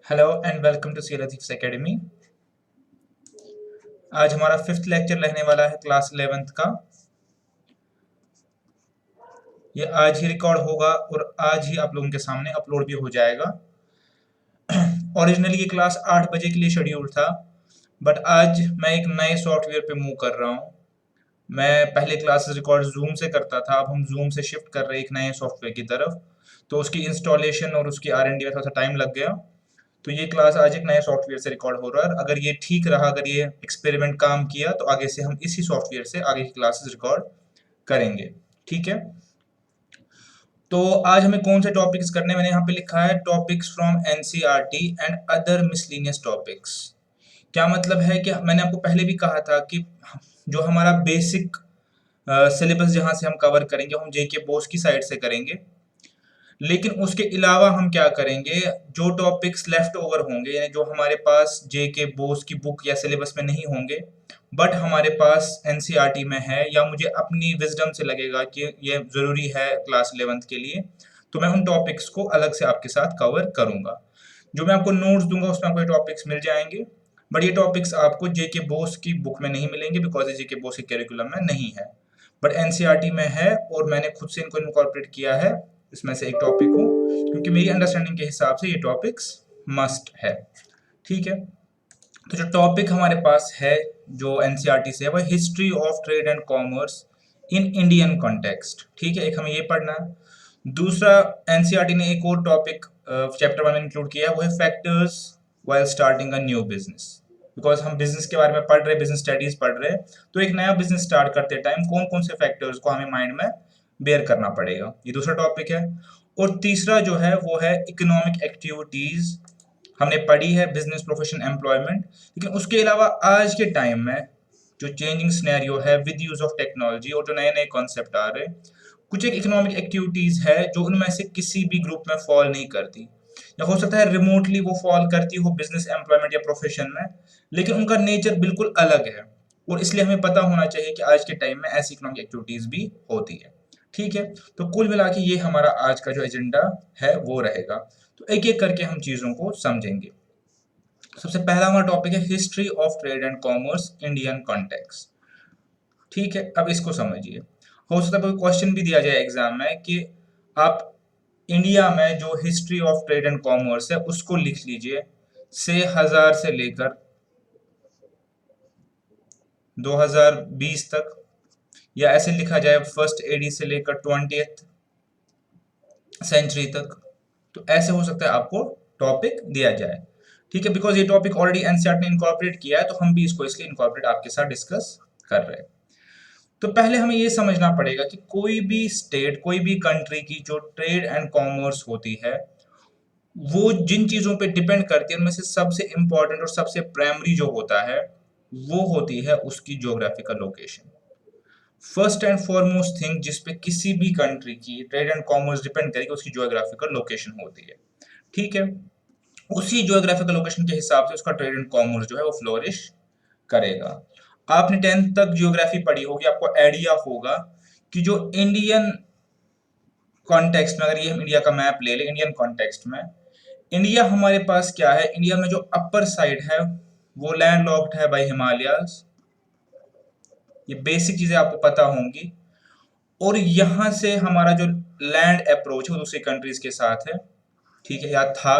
Hello and welcome to CL ethics academy. आज हमारा fifth lecture रहने वाला है क्लास 11th का। ये आज ही रिकॉर्ड होगा और आज ही आप लोगों के सामने अपलोड भी हो जाएगा। ओरिजिनली ये क्लास 8 बजे के लिए शेड्यूल था, बट आज मैं एक नए सॉफ्टवेयर पे मूव कर रहा हूँ। मैं पहले क्लासेस रिकॉर्ड जूम से करता था, अब हम जूम से शिफ्ट कर रहे हैं एक नए सॉफ्टवेयर की तरफ। तो उसकी इंस्टॉलेशन और उसकी R&D में थोड़ा सा टाइम लग गया। तो ये क्लास आज एक नए सॉफ्टवेयर से रिकॉर्ड हो रहा है। अगर ये ठीक रहा, अगर ये एक्सपेरिमेंट काम किया, तो आगे से हम इसी सॉफ्टवेयर से आगे की क्लासेस रिकॉर्ड करेंगे। ठीक है। तो आज हमें कौन से टॉपिक्स करने, मैंने यहाँ पे लिखा है topics from NCERT and other miscellaneous topics. क्या मतलब है कि मैंने आपको पहले भी कहा था कि जो हमारा बेसिक सिलेबस जहाँ से हम कवर करेंगे, हम जेके बोस की साइड से करेंगे। लेकिन उसके अलावा हम क्या करेंगे, जो टॉपिक्स लेफ्ट ओवर होंगे, यानी जो हमारे पास जेके बोस की बुक या सिलेबस में नहीं होंगे बट हमारे पास एनसीईआरटी में है, या मुझे अपनी विजडम से लगेगा कि ये ज़रूरी है क्लास 11th के लिए, तो मैं उन टॉपिक्स को अलग से आपके साथ कवर करूँगा। जो मैं आपको नोट्स दूंगा उसमें आपको ये टॉपिक्स मिल जाएंगे, बट ये टॉपिक्स आपको जेके बोस की बुक में नहीं मिलेंगे बिकॉज ये जेके बोस के करिकुलम में नहीं है, बट एनसीईआरटी में है और मैंने खुद से इनको इनकॉर्पोरेट किया है इसमें से एक टॉपिक को, क्योंकि मेरी अंडरस्टैंडिंग के हिसाब से ये टॉपिक्स मस्ट है। ठीक है। तो जो टॉपिक हमारे पास है जो एनसीईआरटी से है वो history of trade and commerce in Indian context. ठीक है, एक हमें ये पढ़ना है। दूसरा, एनसीईआरटी ने एक और टॉपिक चैप्टर 1 में इंक्लूड किया है, वो है factors while starting a new business. Because हम बिजनेस के बारे में पढ़ रहे हैं, बिजनेस स्टडीज पढ़ रहे हैं, तो एक नया बिजनेस स्टार्ट करते टाइम कौन कौन से फैक्टर्स को हमें माइंड में बेयर करना पड़ेगा, ये दूसरा टॉपिक है। और तीसरा जो है वो है इकोनॉमिक एक्टिविटीज। हमने पढ़ी है बिजनेस, प्रोफेशन, एम्प्लॉयमेंट, लेकिन उसके अलावा आज के टाइम में जो चेंजिंग सिनेरियो है विद यूज ऑफ टेक्नोलॉजी और जो नए नए कॉन्सेप्ट आ रहे हैं, कुछ एक इकोनॉमिक एक्टिविटीज है जो उनमें से किसी भी ग्रुप में फॉल नहीं करती, या हो सकता है रिमोटली वो फॉल करती हो बिजनेस, एम्प्लॉयमेंट या प्रोफेशन में, लेकिन उनका नेचर बिल्कुल अलग है। और इसलिए हमें पता होना चाहिए कि आज के टाइम में ऐसी इकोनॉमिक एक्टिविटीज भी होती है। ठीक है। तो कुल मिला के ये हमारा आज का जो एजेंडा है वो रहेगा। तो एक एक करके हम चीजों को समझेंगे। सबसे पहला हमारा टॉपिक है history of trade and commerce Indian context. ठीक है, अब इसको समझिए। हो सकता है कोई क्वेश्चन भी दिया जाए एग्जाम में कि आप इंडिया में जो history of trade and commerce है उसको लिख लीजिए से 1000 से लेकर 2020 तक, या ऐसे लिखा जाए फर्स्ट एडी से लेकर 20th सेंचुरी तक। तो ऐसे हो सकता है आपको टॉपिक दिया जाए। ठीक है, बिकॉज ये टॉपिक ऑलरेडी एनसीईआरटी ने इनकॉर्पोरेट किया है, तो हम भी इसको इसलिए इनकॉर्पोरेट आपके साथ डिस्कस कर रहे हैं। तो पहले हमें ये समझना पड़ेगा कि कोई भी स्टेट, कोई भी कंट्री की जो ट्रेड एंड कॉमर्स होती है, वो जिन चीजों पे डिपेंड करती है उनमें से सबसे इंपॉर्टेंट और सबसे प्राइमरी जो होता है वो होती है उसकी geographical location. First and foremost thing जिस पे किसी भी कंट्री की ट्रेड एंड कॉमर्स डिपेंड करेगी उसकी ज्योग्राफिकल लोकेशन होती है। ठीक है। उसी ज्योग्राफिकल लोकेशन के हिसाब से उसका ट्रेड एंड कॉमर्स जो है वो फ्लोरिश करेगा। आपने 10th तक ज्योग्राफी पढ़ी होगी, आपको आइडिया होगा कि जो इंडियन कॉन्टेक्स्ट में, अगर ये हम इंडिया का मैप ले लें, इंडियन कॉन्टेक्स्ट में इंडिया हमारे पास क्या है, इंडिया में जो अपर साइड है वो लैंड लॉक्ड है बाय हिमालयाज। ये बेसिक चीजें आपको पता होंगी। और यहां से हमारा जो लैंड अप्रोच है वो दूसरी कंट्रीज के साथ है। ठीक है, या था,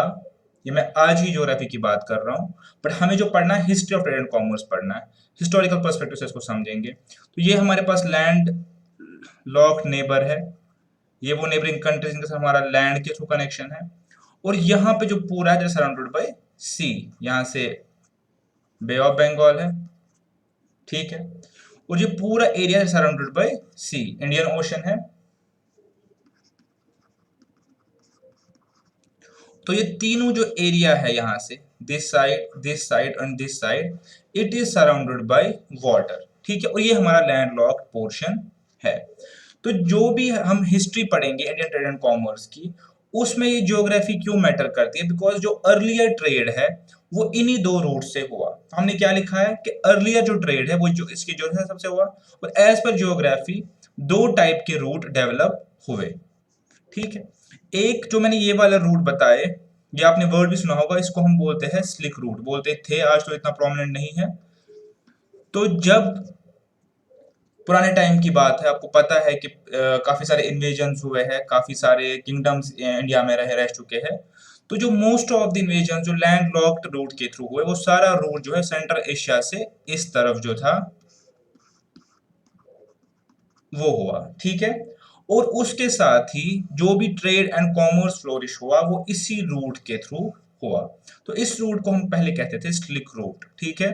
ये मैं आज ही ज्योग्राफी की बात कर रहा हूँ, बट हमें जो पढ़ना है history of trade and commerce पढ़ना है, हिस्टोरिकल पर्सपेक्टिव से इसको समझेंगे। तो ये हमारे पास लैंड लॉक्ड नेबर है, ये वो नेबरिंग कंट्रीज जिनके साथ हमारा लैंड के थ्रू कनेक्शन है। और यहाँ पे जो पूरा है सराउंडेड बाय सी, यहाँ से बे ऑफ बंगाल है। ठीक है। और ये पूरा area surrounded by sea, Indian Ocean है। तो ये तीनों जो एरिया है यहाँ से, this side and this side, it is surrounded by water. ठीक है। और ये हमारा लैंड लॉक्ड पोर्शन है। तो जो भी हम हिस्ट्री पढ़ेंगे इंडियन ट्रेड एंड कॉमर्स की, उसमें ये ज्योग्राफी क्यों मैटर करती है, बिकॉज जो अर्लियर ट्रेड है वो इन्हीं दो रूट से हुआ। तो हमने क्या लिखा है कि अर्लियर जो ट्रेड है वो जो इसकी जो है सबसे हुआ, और एज पर ज्योग्राफी दो टाइप के रूट डेवलप हुए। ठीक है। एक जो मैंने ये वाला रूट बताए, ये आपने वर्ड भी सुना होगा, इसको हम बोलते हैं स्लिक रूट, बोलते थे, आज तो इतना प्रोमिनेंट नहीं है। तो जब पुराने टाइम की बात है, आपको पता है कि काफी सारे इन्वेजन्स हुए हैं, काफी सारे किंगडम्स इंडिया में रह चुके हैं। तो जो मोस्ट ऑफ द इन्वेजन जो लैंड लॉक्ड रूट के थ्रू हुए, वो सारा रूट जो है सेंट्रल एशिया से इस तरफ जो था वो हुआ, ठीक है। और उसके साथ ही जो भी ट्रेड एंड कॉमर्स फ्लोरिश हुआ वो इसी रूट के थ्रू हुआ। तो इस रूट को हम पहले कहते थे स्लिक रूट, ठीक है।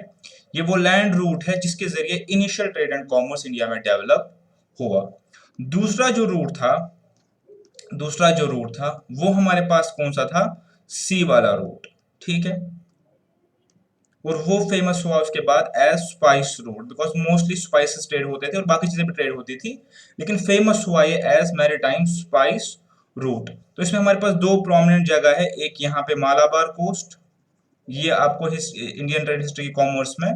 ये वो लैंड रूट है जिसके जरिए initial trade and commerce India में डेवलप हुआ। दूसरा जो रूट था दूसरा जो रूट था वो हमारे पास कौन सा था? सी वाला रूट, ठीक है। और वो फेमस हुआ उसके बाद as spice route, because mostly spices trade होते थे और बाकी चीजें भी ट्रेड होती थी, लेकिन फेमस हुआ ये एज मैरीटाइम स्पाइस रूट। तो इसमें हमारे पास दो प्रोमिनेंट जगह है, एक यहाँ पे मालाबार कोस्ट, ये आपको इंडियन ट्रेड हिस्ट्री कॉमर्स में,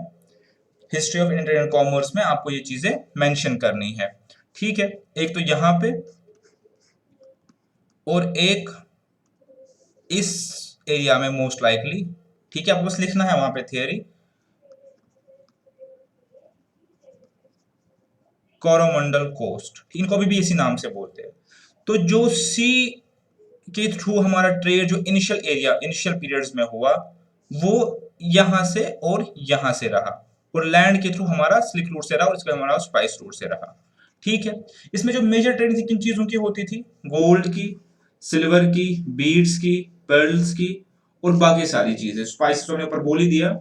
history of Indian trade and commerce में आपको ये चीजें मेंशन करनी है, ठीक है। एक तो यहाँ पे और एक इस एरिया में मोस्ट लाइकली, ठीक है। आपको बस लिखना है वहां पे थियरी, कोरोमंडल कोस्ट, इनको भी इसी नाम से बोलते हैं। तो जो सी के थ्रू हमारा ट्रेड जो इनिशियल पीरियड्स में हुआ वो यहां से और यहां से रहा, और लैंड के थ्रू हमारा स्लिक रूट से रहा, और इसके हमारा स्पाइस रूट से रहा, ठीक है। इसमें जो मेजर ट्रेड थी किन चीजों की होती थी? गोल्ड की, सिल्वर की, बीड्स की, पर्ल्स की, और बाकी सारी चीजें। स्पाइस तो ऊपर बोल ही दिया।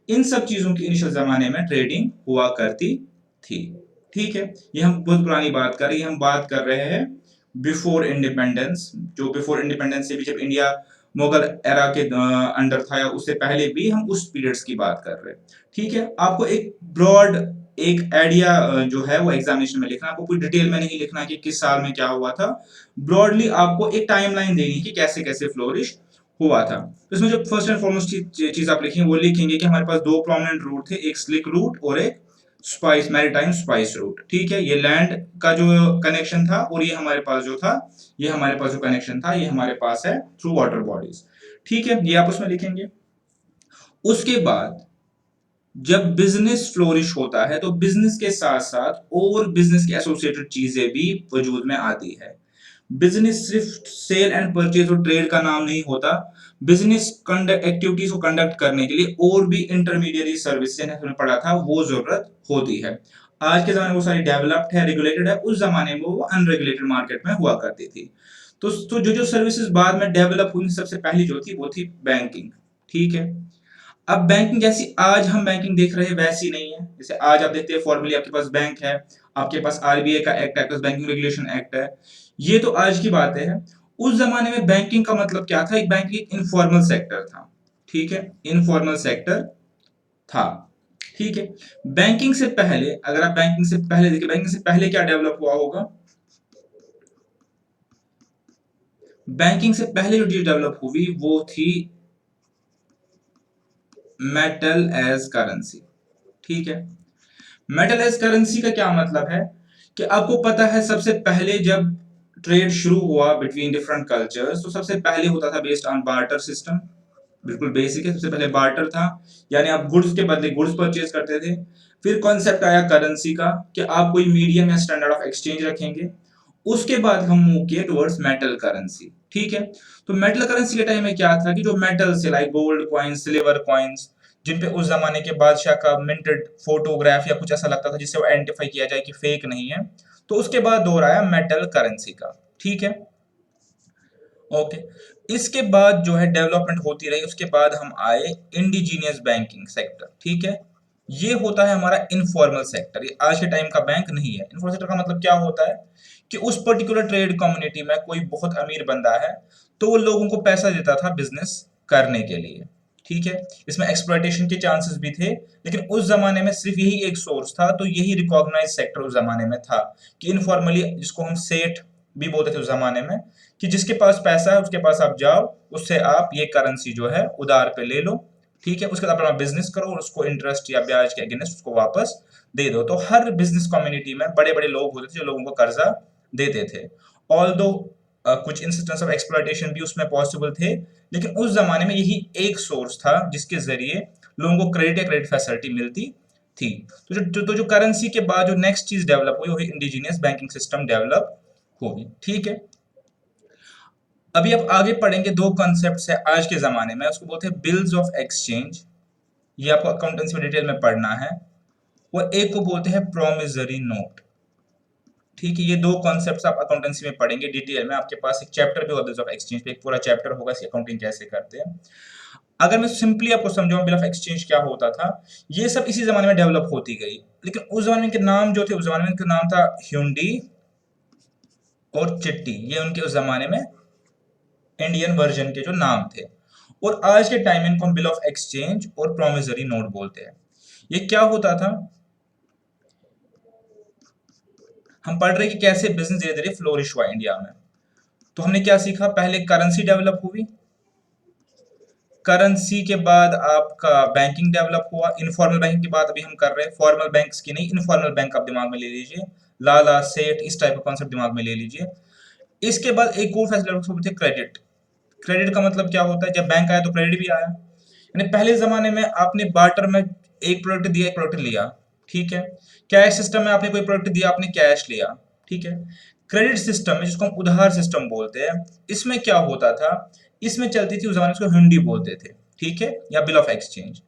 इन सब चीजों की इनिशियल जमाने में ट्रेडिंग हुआ करती थी, ठीक है। ये हम बहुत पुरानी बात कर रहे हैं, हम बात कर रहे हैं बिफोर इंडिपेंडेंस, जो बिफोर इंडिपेंडेंस से भी जब इंडिया मुगल एरा के अंडर था या उससे पहले भी, हम उस पीरियड्स की बात कर रहे हैं, ठीक है। आपको एक ब्रॉड एक आइडिया जो है वो एग्जामिनेशन में लिखना, आपको पूरी डिटेल में नहीं लिखना कि किस साल में क्या हुआ था, ब्रॉडली आपको एक टाइमलाइन देनी कि कैसे कैसे फ्लोरिश हुआ था। तो इसमें जो फर्स्ट एंड फॉरमोस्ट चीज आप लिखेंगे वो लिखेंगे कि हमारे पास दो प्रोमिनेंट रूट थे, एक स्लिक रूट और एक स्पाइस मैरीटाइम स्पाइस रूट, ठीक है। ये लैंड का जो कनेक्शन था, और ये हमारे पास जो था, ये हमारे पास जो कनेक्शन था, ये हमारे पास है थ्रू वाटर बॉडीज, ठीक है। ये आप उसमें लिखेंगे। उसके बाद जब बिजनेस फ्लोरिश होता है तो बिजनेस के साथ साथ और बिजनेस के एसोसिएटेड चीजें भी वजूद में आती है। बिजनेस सिर्फ सेल एंड परचेज और ट्रेड का नाम नहीं होता, बिजनेस एक्टिविटीज को कंडक्ट करने के लिए और भी इंटरमीडियरी सर्विस हमने पढ़ा था वो जरूरत होती है। आज के जमाने में वो सारी डेवलप्ड है, रेगुलेटेड है, उस जमाने में वो अनरेगुलेटेड मार्केट में हुआ करती थी। तो जो सर्विसेज बाद में डेवलप हुई, सबसे पहली जो थी वो थी बैंकिंग, ठीक है। अब बैंकिंग जैसी आज हम बैंकिंग देख रहे हैं वैसी नहीं है। जैसे आज आप देखते हैं फॉर्मली आपके पास बैंक है, आपके पास आरबीआई का एक्ट है, बैंकिंग रेगुलेशन एक्ट है, ये तो आज की बात है। उस जमाने में बैंकिंग का मतलब क्या था? एक बैंकिंग इनफॉर्मल सेक्टर था, ठीक है, इनफॉर्मल सेक्टर था, ठीक है। बैंकिंग से पहले, अगर आप बैंकिंग से पहले देखिए, बैंकिंग से पहले क्या डेवलप हुआ होगा? बैंकिंग से पहले जो चीज डेवलप हुई वो थी मेटल एज करेंसी, ठीक है। मेटल एज करेंसी का क्या मतलब है कि आपको पता है सबसे पहले जब ट्रेड शुरू हुआ बिटवीन डिफरेंट कल्चर्स, तो सबसे पहले होता था बेस्ड ऑन बार्टर सिस्टम, बिल्कुल बेसिक है। सबसे पहले बार्टर था, यानी आप गुड्स के बदले गुड्स परचेज करते थे। फिर कॉन्सेप्ट आया करेंसी का कि आप कोई मीडियम या स्टैंडर्ड ऑफ एक्सचेंज रखेंगे। उसके बाद हम मूव किए टुवर्ड्स मेटल करेंसी, ठीक है। तो मेटल करेंसी के टाइम में क्या था कि जो मेटल से like gold coins, silver coins, जिन पे उस जमाने के बादशाह का मिंटेड फोटोग्राफ या कुछ ऐसा लगता था जिससे वो आइडेंटिफाई किया जाए कि फेक नहीं है, तो उसके बाद दौर आया मेटल करेंसी का, ठीक है। ओके, इसके बाद जो है डेवलपमेंट होती रही, उसके बाद हम आए इंडिजीनियस बैंकिंग सेक्टर, ठीक है। ये होता है हमारा इनफॉर्मल सेक्टर, ये आज के टाइम का बैंक नहीं है। इनफॉर्मल सेक्टर का मतलब क्या होता है कि उस पर्टिकुलर ट्रेड कम्युनिटी में कोई बहुत अमीर बंदा है, तो वो लोगों को पैसा देता था बिजनेस करने के लिए, ठीक है। इसमें एक्सप्लॉयटेशन के चांसेस भी थे, लेकिन उस जमाने में सिर्फ यही एक सोर्स था, तो यही रिकॉग्नाइज सेक्टर उस जमाने में था कि इनफॉर्मली, जिसको हम सेठ भी बोलते थे उस जमाने में, कि जिसके पास पैसा है उसके पास आप जाओ, उससे आप ये करेंसी जो है उधार पे ले लो, ठीक है। उसके बाद अपना बिजनेस करो और उसको इंटरेस्ट या ब्याज के अगेंस्ट उसको वापस दे दो। तो हर बिजनेस कम्युनिटी में बड़े बड़े लोग होते थे जो लोगों को कर्जा देते थे। ऑल दो कुछ इंस्टेंस ऑफ एक्सप्लॉयटेशन भी उसमें पॉसिबल थे, लेकिन उस जमाने में यही एक सोर्स था जिसके जरिए लोगों को क्रेडिट या क्रेडिट फैसिलिटी मिलती थी। तो जो करेंसी के बाद जो नेक्स्ट चीज डेवलप हुई वही इंडिजीनियस बैंकिंग सिस्टम डेवलप होगी। ठीक है, अभी आप आगे पढ़ेंगे, दो कॉन्सेप्ट्स है आज के जमाने में, उसको बोलते हैं बिल्स ऑफ एक्सचेंज, ये आपको अकाउंटेंसी में डिटेल में पढ़ना है, और एक को बोलते हैं प्रोमिसरी नोट। ठीक है, ये दो कॉन्सेप्ट्स आप अकाउंटेंसी में पढ़ेंगे डिटेल में, आपके पास एक चैप्टर भी होगा बिल्स ऑफ एक्सचेंज पे, एक पूरा चैप्टर होगा इसकी अकाउंटिंग कैसे करते हैं। अगर मैं सिंपली आपको समझाऊं बिल ऑफ एक्सचेंज क्या होता था, ये सब इसी जमाने में डेवलप होती गई, लेकिन उस जमाने में इनके नाम जो थे, उस जमाने में इनका नाम था ह्यूंडी और चिट्टी, ये उनके उस जमाने में इंडियन वर्जन के जो नाम थे। और आज के टाइम में इनको हम बिल ऑफ एक्सचेंज और प्रोमिसरी नोट बोलते हैं। ये क्या होता था, हम पढ़ रहे कि कैसे बिजनेस धीरे धीरे फ्लोरिश हुआ इंडिया में। तो हमने क्या सीखा, पहले करेंसी डेवलप हुई, करेंसी के बाद आपका बैंकिंग डेवलप हुआ, इनफॉर्मल बैंकिंग की बात अभी हम कर रहे हैं, फॉर्मल बैंक्स की नहीं, इनफॉर्मल बैंक आप दिमाग में ले लीजिए, लाला सेठ इस टाइप का कॉन्सेप्ट दिमाग में ले लीजिए। इसके बाद एक और फैसिलिटी बोलते हैं क्रेडिट। क्रेडिट का मतलब क्या होता है, जब बैंक आया तो क्रेडिट भी आया, यानी पहले जमाने में आपने बार्टर में एक प्रोडक्ट दिया एक प्रोडक्ट लिया, ठीक है। कैश सिस्टम में आपने कोई प्रोडक्ट दिया आपने कैश लिया, ठीक है। क्रेडिट सिस्टम में जिसको हम उधार सिस्टम बोलते हैं, इसमें क्या होता था, इसमें चलती थी उस जमाने में, उसको हुंडी बोलते थे, ठीक है, या बिल ऑफ एक्सचेंज।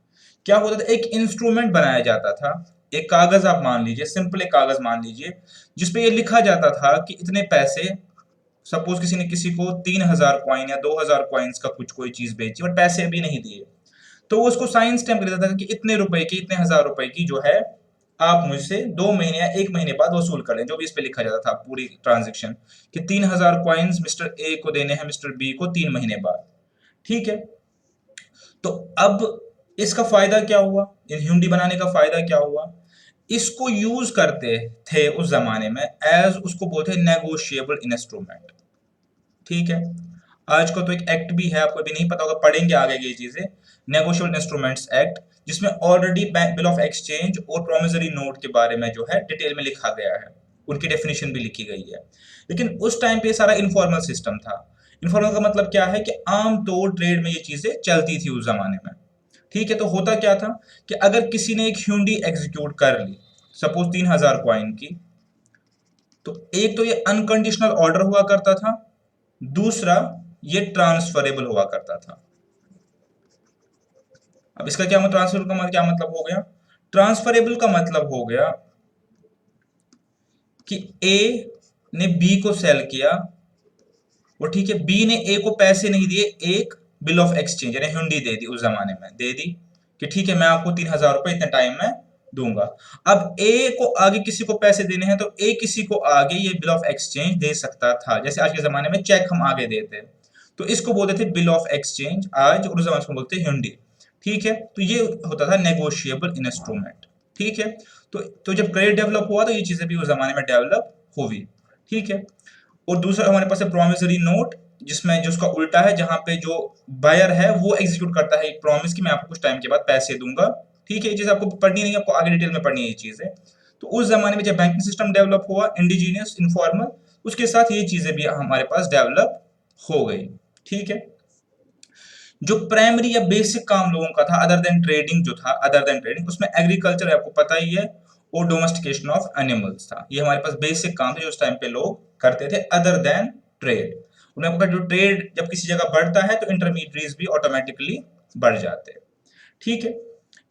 क्या होता था, एक इंस्ट्रूमेंट बनाया जाता था, एक कागज आप मान लीजिए, सिंपल एक कागज मान लीजिए, जिसपे ये लिखा जाता था कि इतने पैसे, सपोज किसी ने किसी को 3000 कॉइन या 2000 कॉइन्स का कुछ कोई चीज बेची और पैसे अभी नहीं दिए, तो वो उसको साइन स्टैम्प कर देता था कि इतने रुपए की, इतने हजार रुपए की जो है आप मुझसे 2 महीने या 1 महीने बाद वसूल कर लें, जो भी इस पे लिखा जाता था पूरी ट्रांजेक्शन, कि 3000 कॉइन्स मिस्टर ए को देने हैं मिस्टर बी को 3 महीने बाद, ठीक है। तो अब इसका फायदा क्या हुआ, इन हुंडी बनाने का फायदा क्या हुआ, इसको यूज करते थे उस जमाने में एज, उसको बोलते हैं नेगोशिएबल इंस्ट्रूमेंट, ठीक है। आज को तो एक एक्ट भी है, आपको अभी नहीं पता होगा, पढ़ेंगे आगे ये चीजें, नेगोशिएबल इंस्ट्रूमेंट्स एक्ट, जिसमें ऑलरेडी बिल ऑफ एक्सचेंज और प्रोमिसरी नोट के बारे में जो है डिटेल में लिखा गया है, उनकी डेफिनेशन भी लिखी गई है। लेकिन उस टाइम पे सारा इनफॉर्मल सिस्टम था। इनफॉर्मल का मतलब क्या है कि आम तौर ट्रेड में ये चीजें चलती थी उस जमाने में, ठीक है। तो होता क्या था कि अगर किसी ने एक हुंडी एग्जीक्यूट कर ली, सपोज 3000 कॉइन की, तो एक तो ये अनकंडीशनल ऑर्डर हुआ करता था, दूसरा ये ट्रांसफरेबल हुआ करता था। अब इसका क्या मतलब, ट्रांसफरेबल का मतलब क्या मतलब हो गया, ट्रांसफरेबल का मतलब हो गया कि ए ने बी को सेल किया, और ठीक है, बी ने ए को पैसे नहीं दिए, एक बिल ऑफ एक्सचेंज यानी हुंडी दे दी, उस जमाने में दे दी कि ठीक है मैं आपको 3000 रुपए इतने टाइम में दूंगा। अब ए को आगे किसी को पैसे देने हैं, तो ए किसी को आगे ये बिल ऑफ एक्सचेंज दे सकता था, जैसे आज के जमाने में चेक हम आगे देते हैं, तो इसको बोलते थे बिल ऑफ एक्सचेंज आज, और उस जमाने को बोलते हैं हुंडी, ठीक है। तो ये होता था नेगोशिएबल इंस्ट्रूमेंट, ठीक है। तो जब क्रेडिट डेवलप हुआ तो ये चीजें भी उस जमाने में डेवलप हुई, ठीक है। और दूसरा हमारे पास है प्रोमिसरी नोट, जिसमें जो उसका उल्टा है, जहां पे जो बायर है वो एग्जीक्यूट करता है एक प्रॉमिस कि मैं आपको कुछ टाइम के बाद पैसे दूंगा, ठीक है। ये चीज आपको पढ़नी नहीं है, आपको आगे डिटेल में पढ़नी है ये चीजें। तो उस जमाने में जब बैंकिंग सिस्टम डेवलप हुआ, इंडिजीनियस इनफॉर्मल, उसके साथ ये चीजें भी हमारे पास डेवलप हो गई, ठीक है। जो प्राइमरी या बेसिक काम लोगों का था अदर देन ट्रेडिंग, जो था अदर देन ट्रेडिंग, उसमें एग्रीकल्चर आपको पता ही है, और डोमेस्टिकेशन ऑफ एनिमल्स था। ये हमारे पास बेसिक काम थे जो उस टाइम पे लोग करते थे अदर देन ट्रेड। उन्हें आपको जो ट्रेड जब किसी जगह बढ़ता है तो इंटरमीडिएट्स भी ऑटोमेटिकली बढ़ जाते हैं, ठीक है।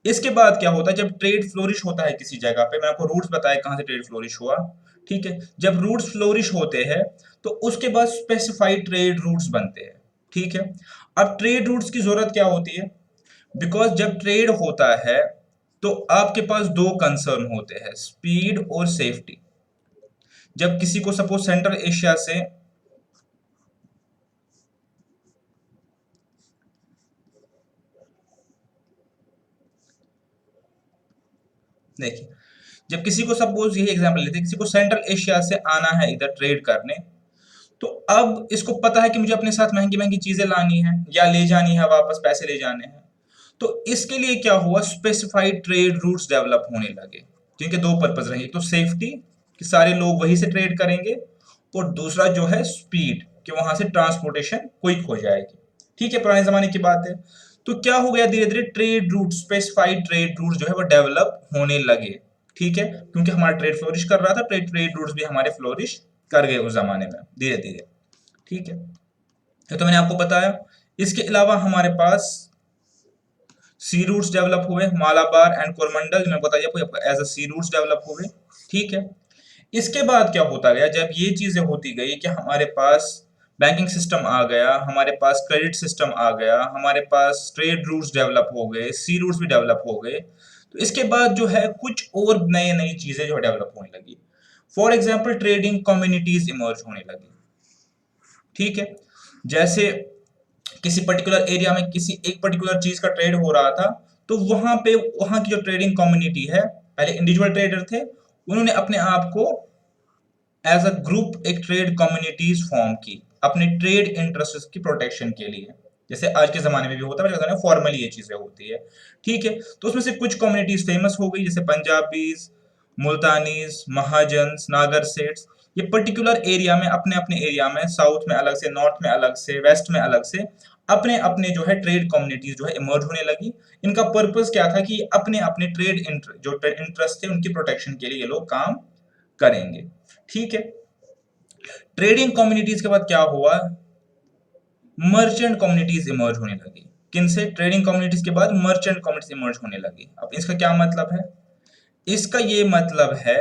इसके बाद क्या होता है, जब ट्रेड फ्लोरिश होता है किसी जगह पे, मैंने आपको रूट्स बताया कहां से ट्रेड फ्लोरिश हुआ, ठीक है। जब रूट्स फ्लोरिश होते हैं तो उसके बाद स्पेसिफाइड ट्रेड रूट्स बनते हैं, ठीक है। अब ट्रेड रूट्स की जरूरत क्या होती है, बिकॉज जब ट्रेड होता है तो आपके पास दो कंसर्न होते हैं, स्पीड और सेफ्टी। जब किसी को सपोज सेंट्रल एशिया से देखिए, जब किसी को सपोज यही एग्जांपल लेते हैं, किसी को सेंट्रल एशिया से आना है इधर ट्रेड करने, तो अब इसको पता है कि मुझे अपने साथ महंगी महंगी चीजें लानी है या ले जानी है, वापस पैसे ले जाने हैं। तो इसके लिए क्या हुआ, स्पेसिफाइड ट्रेड रूट्स डेवलप होने लगे, जिनके दो पर्पज रहे, एक तो सेफ्टी कि सारे लोग वहीं से ट्रेड करेंगे, और दूसरा जो है स्पीड कि वहां से ट्रांसपोर्टेशन क्विक हो जाएगी। ठीक है, पुराने जमाने की बात है। तो क्या हो गया, धीरे धीरे trade route, specified trade route जो है वो डेवलप होने लगे। ठीक है, क्योंकि हमारा ट्रेड फ्लोरिश कर रहा था, ट्रेड रूट्स भी हमारे फ्लोरिश कर गए उस जमाने में धीरे धीरे। ठीक है, तो मैंने आपको बताया। इसके अलावा हमारे पास सी रूट्स डेवलप हुए, मालाबार एंड कोरमंडल, मैं बताइए आपको as a sea routes develop हुए। ठीक है, इसके बाद क्या होता गया, जब ये चीजें होती गई कि हमारे पास बैंकिंग सिस्टम आ गया, हमारे पास क्रेडिट सिस्टम आ गया, हमारे पास ट्रेड रूट्स डेवलप हो गए, सी रूट्स भी डेवलप हो गए, तो इसके बाद जो है कुछ और नई नई चीजें जो डेवलप होने लगी। For example trading communities emerge होने लगी। ठीक है, जैसे किसी पर्टिकुलर एरिया में किसी एक पर्टिकुलर चीज का ट्रेड हो रहा था, तो वहां पे वहां की जो ट्रेडिंग कम्युनिटी है, पहले इंडिविजुअल ट्रेडर थे, उन्होंने अपने आप को एज अ ग्रुप एक ट्रेड कम्युनिटीज फॉर्म की अपने ट्रेड इंटरेस्ट की प्रोटेक्शन के लिए, जैसे आज के जमाने में भी होता है, फॉर्मली ये चीजें होती है। ठीक है, तो उसमें से कुछ कम्युनिटीज फेमस हो गई, जैसे पंजाबीज, मुल्तानीज, महाजन्स, नागर सेट्स। ये पर्टिकुलर एरिया में अपने अपने एरिया में, साउथ में अलग से, नॉर्थ में अलग से, वेस्ट में अलग से अपने अपने जो है ट्रेड कम्युनिटीज जो है इमर्ज होने लगी। इनका पर्पस क्या था कि अपने अपने जो ट्रेड इंटरेस्ट थे उनकी प्रोटेक्शन के लिए ये लोग काम करेंगे। ठीक है, ट्रेडिंग कम्युनिटीज के बाद क्या हुआ, मर्चेंट कम्युनिटीज इमर्ज होने लगी। किनसे, ट्रेडिंग कम्युनिटीज के बाद मर्चेंट कम्युनिटीज इमर्ज होने लगी। अब इसका क्या मतलब है, इसका ये मतलब है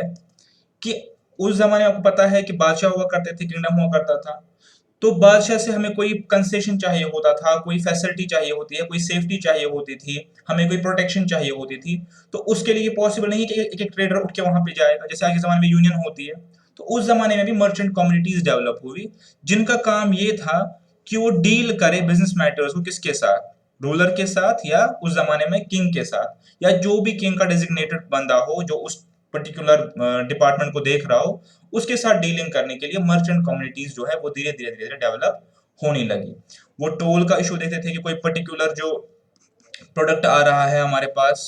कि उस जमाने में आपको पता है कि बादशाह हुआ करते थे, किंगडम हुआ करता था, तो बादशाह से हमें कोई कंसेशन चाहिए होता था, कोई फैसिलिटी चाहिए होती है, कोई सेफ्टी चाहिए होती थी, हमें कोई प्रोटेक्शन चाहिए होती थी। तो उसके लिए पॉसिबल नहीं है कि एक एक ट्रेडर उठ के वहां पे जाएगा, जैसे आज के जमाने में यूनियन होती है। तो उस जमाने में भी मर्चेंट कम्युनिटीज डेवलप हुई, जिनका काम ये था कि वो डील करे बिजनेस मैटर्स को किसके साथ, रूलर के साथ, या उस जमाने में किंग के साथ, या जो भी किंग का डेजिग्नेटेड बंदा हो जो उस पर्टिकुलर डिपार्टमेंट को देख रहा हो, उसके साथ डीलिंग करने के लिए मर्चेंट कम्युनिटीज जो है वो धीरे धीरे धीरे डेवलप होने लगी। वो टोल का इशू देखते थे कि कोई पर्टिकुलर जो प्रोडक्ट आ रहा है हमारे पास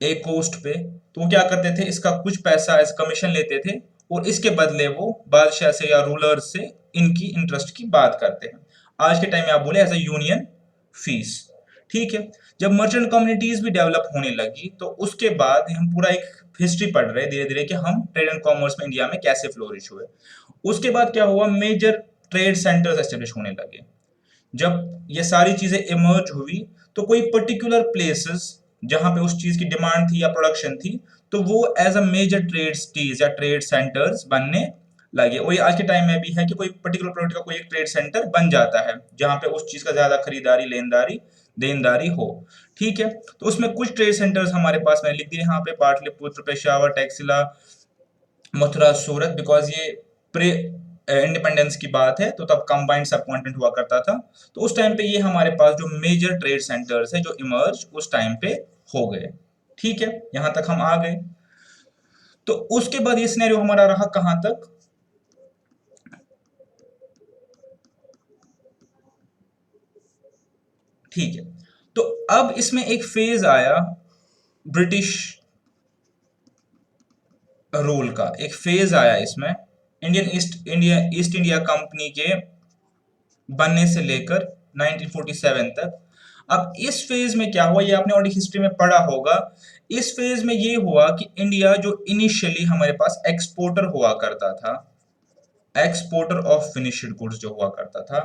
एक कोस्ट पे, तो वो क्या करते थे, इसका कुछ पैसा एज कमीशन लेते थे, और इसके बदले वो बादशाह से या रूलर से इनकी इंटरेस्ट की बात करते हैं। आज के टाइम में आप बोले एज अ यूनियन फीस। ठीक है, जब मर्चेंट कम्युनिटीज भी डेवलप होने लगी, तो उसके बाद हम पूरा एक हिस्ट्री पढ़ रहे हैं धीरे धीरे कि हम ट्रेड एंड कॉमर्स में इंडिया में कैसे फ्लोरिश हुए। उसके बाद क्या हुआ, मेजर ट्रेड सेंटर्स एस्टेब्लिश होने लगे। जब ये सारी चीजें इमर्ज हुई, तो कोई पर्टिकुलर प्लेसेस जहां पे उस चीज की डिमांड थी या प्रोडक्शन थी, तो वो as a major trade cities या ट्रेड सेंटर्स बनने लगे। वही आज के टाइम में भी है कि कोई पर्टिकुलर प्रोडक्ट का कोई एक ट्रेड सेंटर बन जाता है जहां पे उस चीज का ज्यादा खरीदारी, लेनदारी, देनदारी हो। ठीक है, तो उसमें कुछ ट्रेड सेंटर्स हमारे पास मैंने लिख दिए यहाँ पे, पाटलिपुत्र, पेशावर, टैक्सिला, मथुरा, सूरत, बिकॉज ये प्रे इंडिपेंडेंस की बात है, तो तब कंबाइंड सब कॉन्टिनेंट हुआ करता था। तो उस टाइम पे ये हमारे पास जो मेजर ट्रेड सेंटर्स है जो इमर्ज उस टाइम पे हो गए। ठीक है, यहां तक हम आ गए। तो उसके बाद ये सिनेरियो हमारा रहा कहां तक, ठीक है, तो अब इसमें एक फेज आया ब्रिटिश रूल का, एक फेज आया इसमें ईस्ट इंडिया कंपनी के बनने से लेकर 1947 तक। अब इस फेज में क्या हुआ, ये आपने ऑलरेडी हिस्ट्री में पढ़ा होगा। इस फेज में ये हुआ कि इंडिया जो इनिशियली हमारे पास एक्सपोर्टर हुआ करता था, एक्सपोर्टर ऑफ फिनिश्ड गुड्स जो हुआ करता था,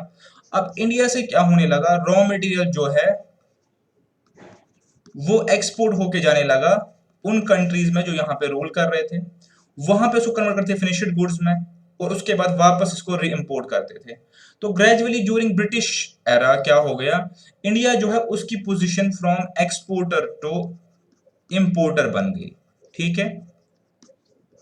अब इंडिया से क्या होने लगा, रॉ मटेरियल जो है वो एक्सपोर्ट होके जाने लगा उन कंट्रीज में जो यहाँ पे रूल कर रहे थे, वहां पे उसको कन्वर्ट करते फिनिश्ड गुड्स में, और उसके बाद वापस इसको री इम्पोर्ट करते थे। तो ग्रेजुअली ड्यूरिंग ब्रिटिश एरा क्या हो गया, इंडिया जो है उसकी position from exporter to importer बन गई। ठीक है,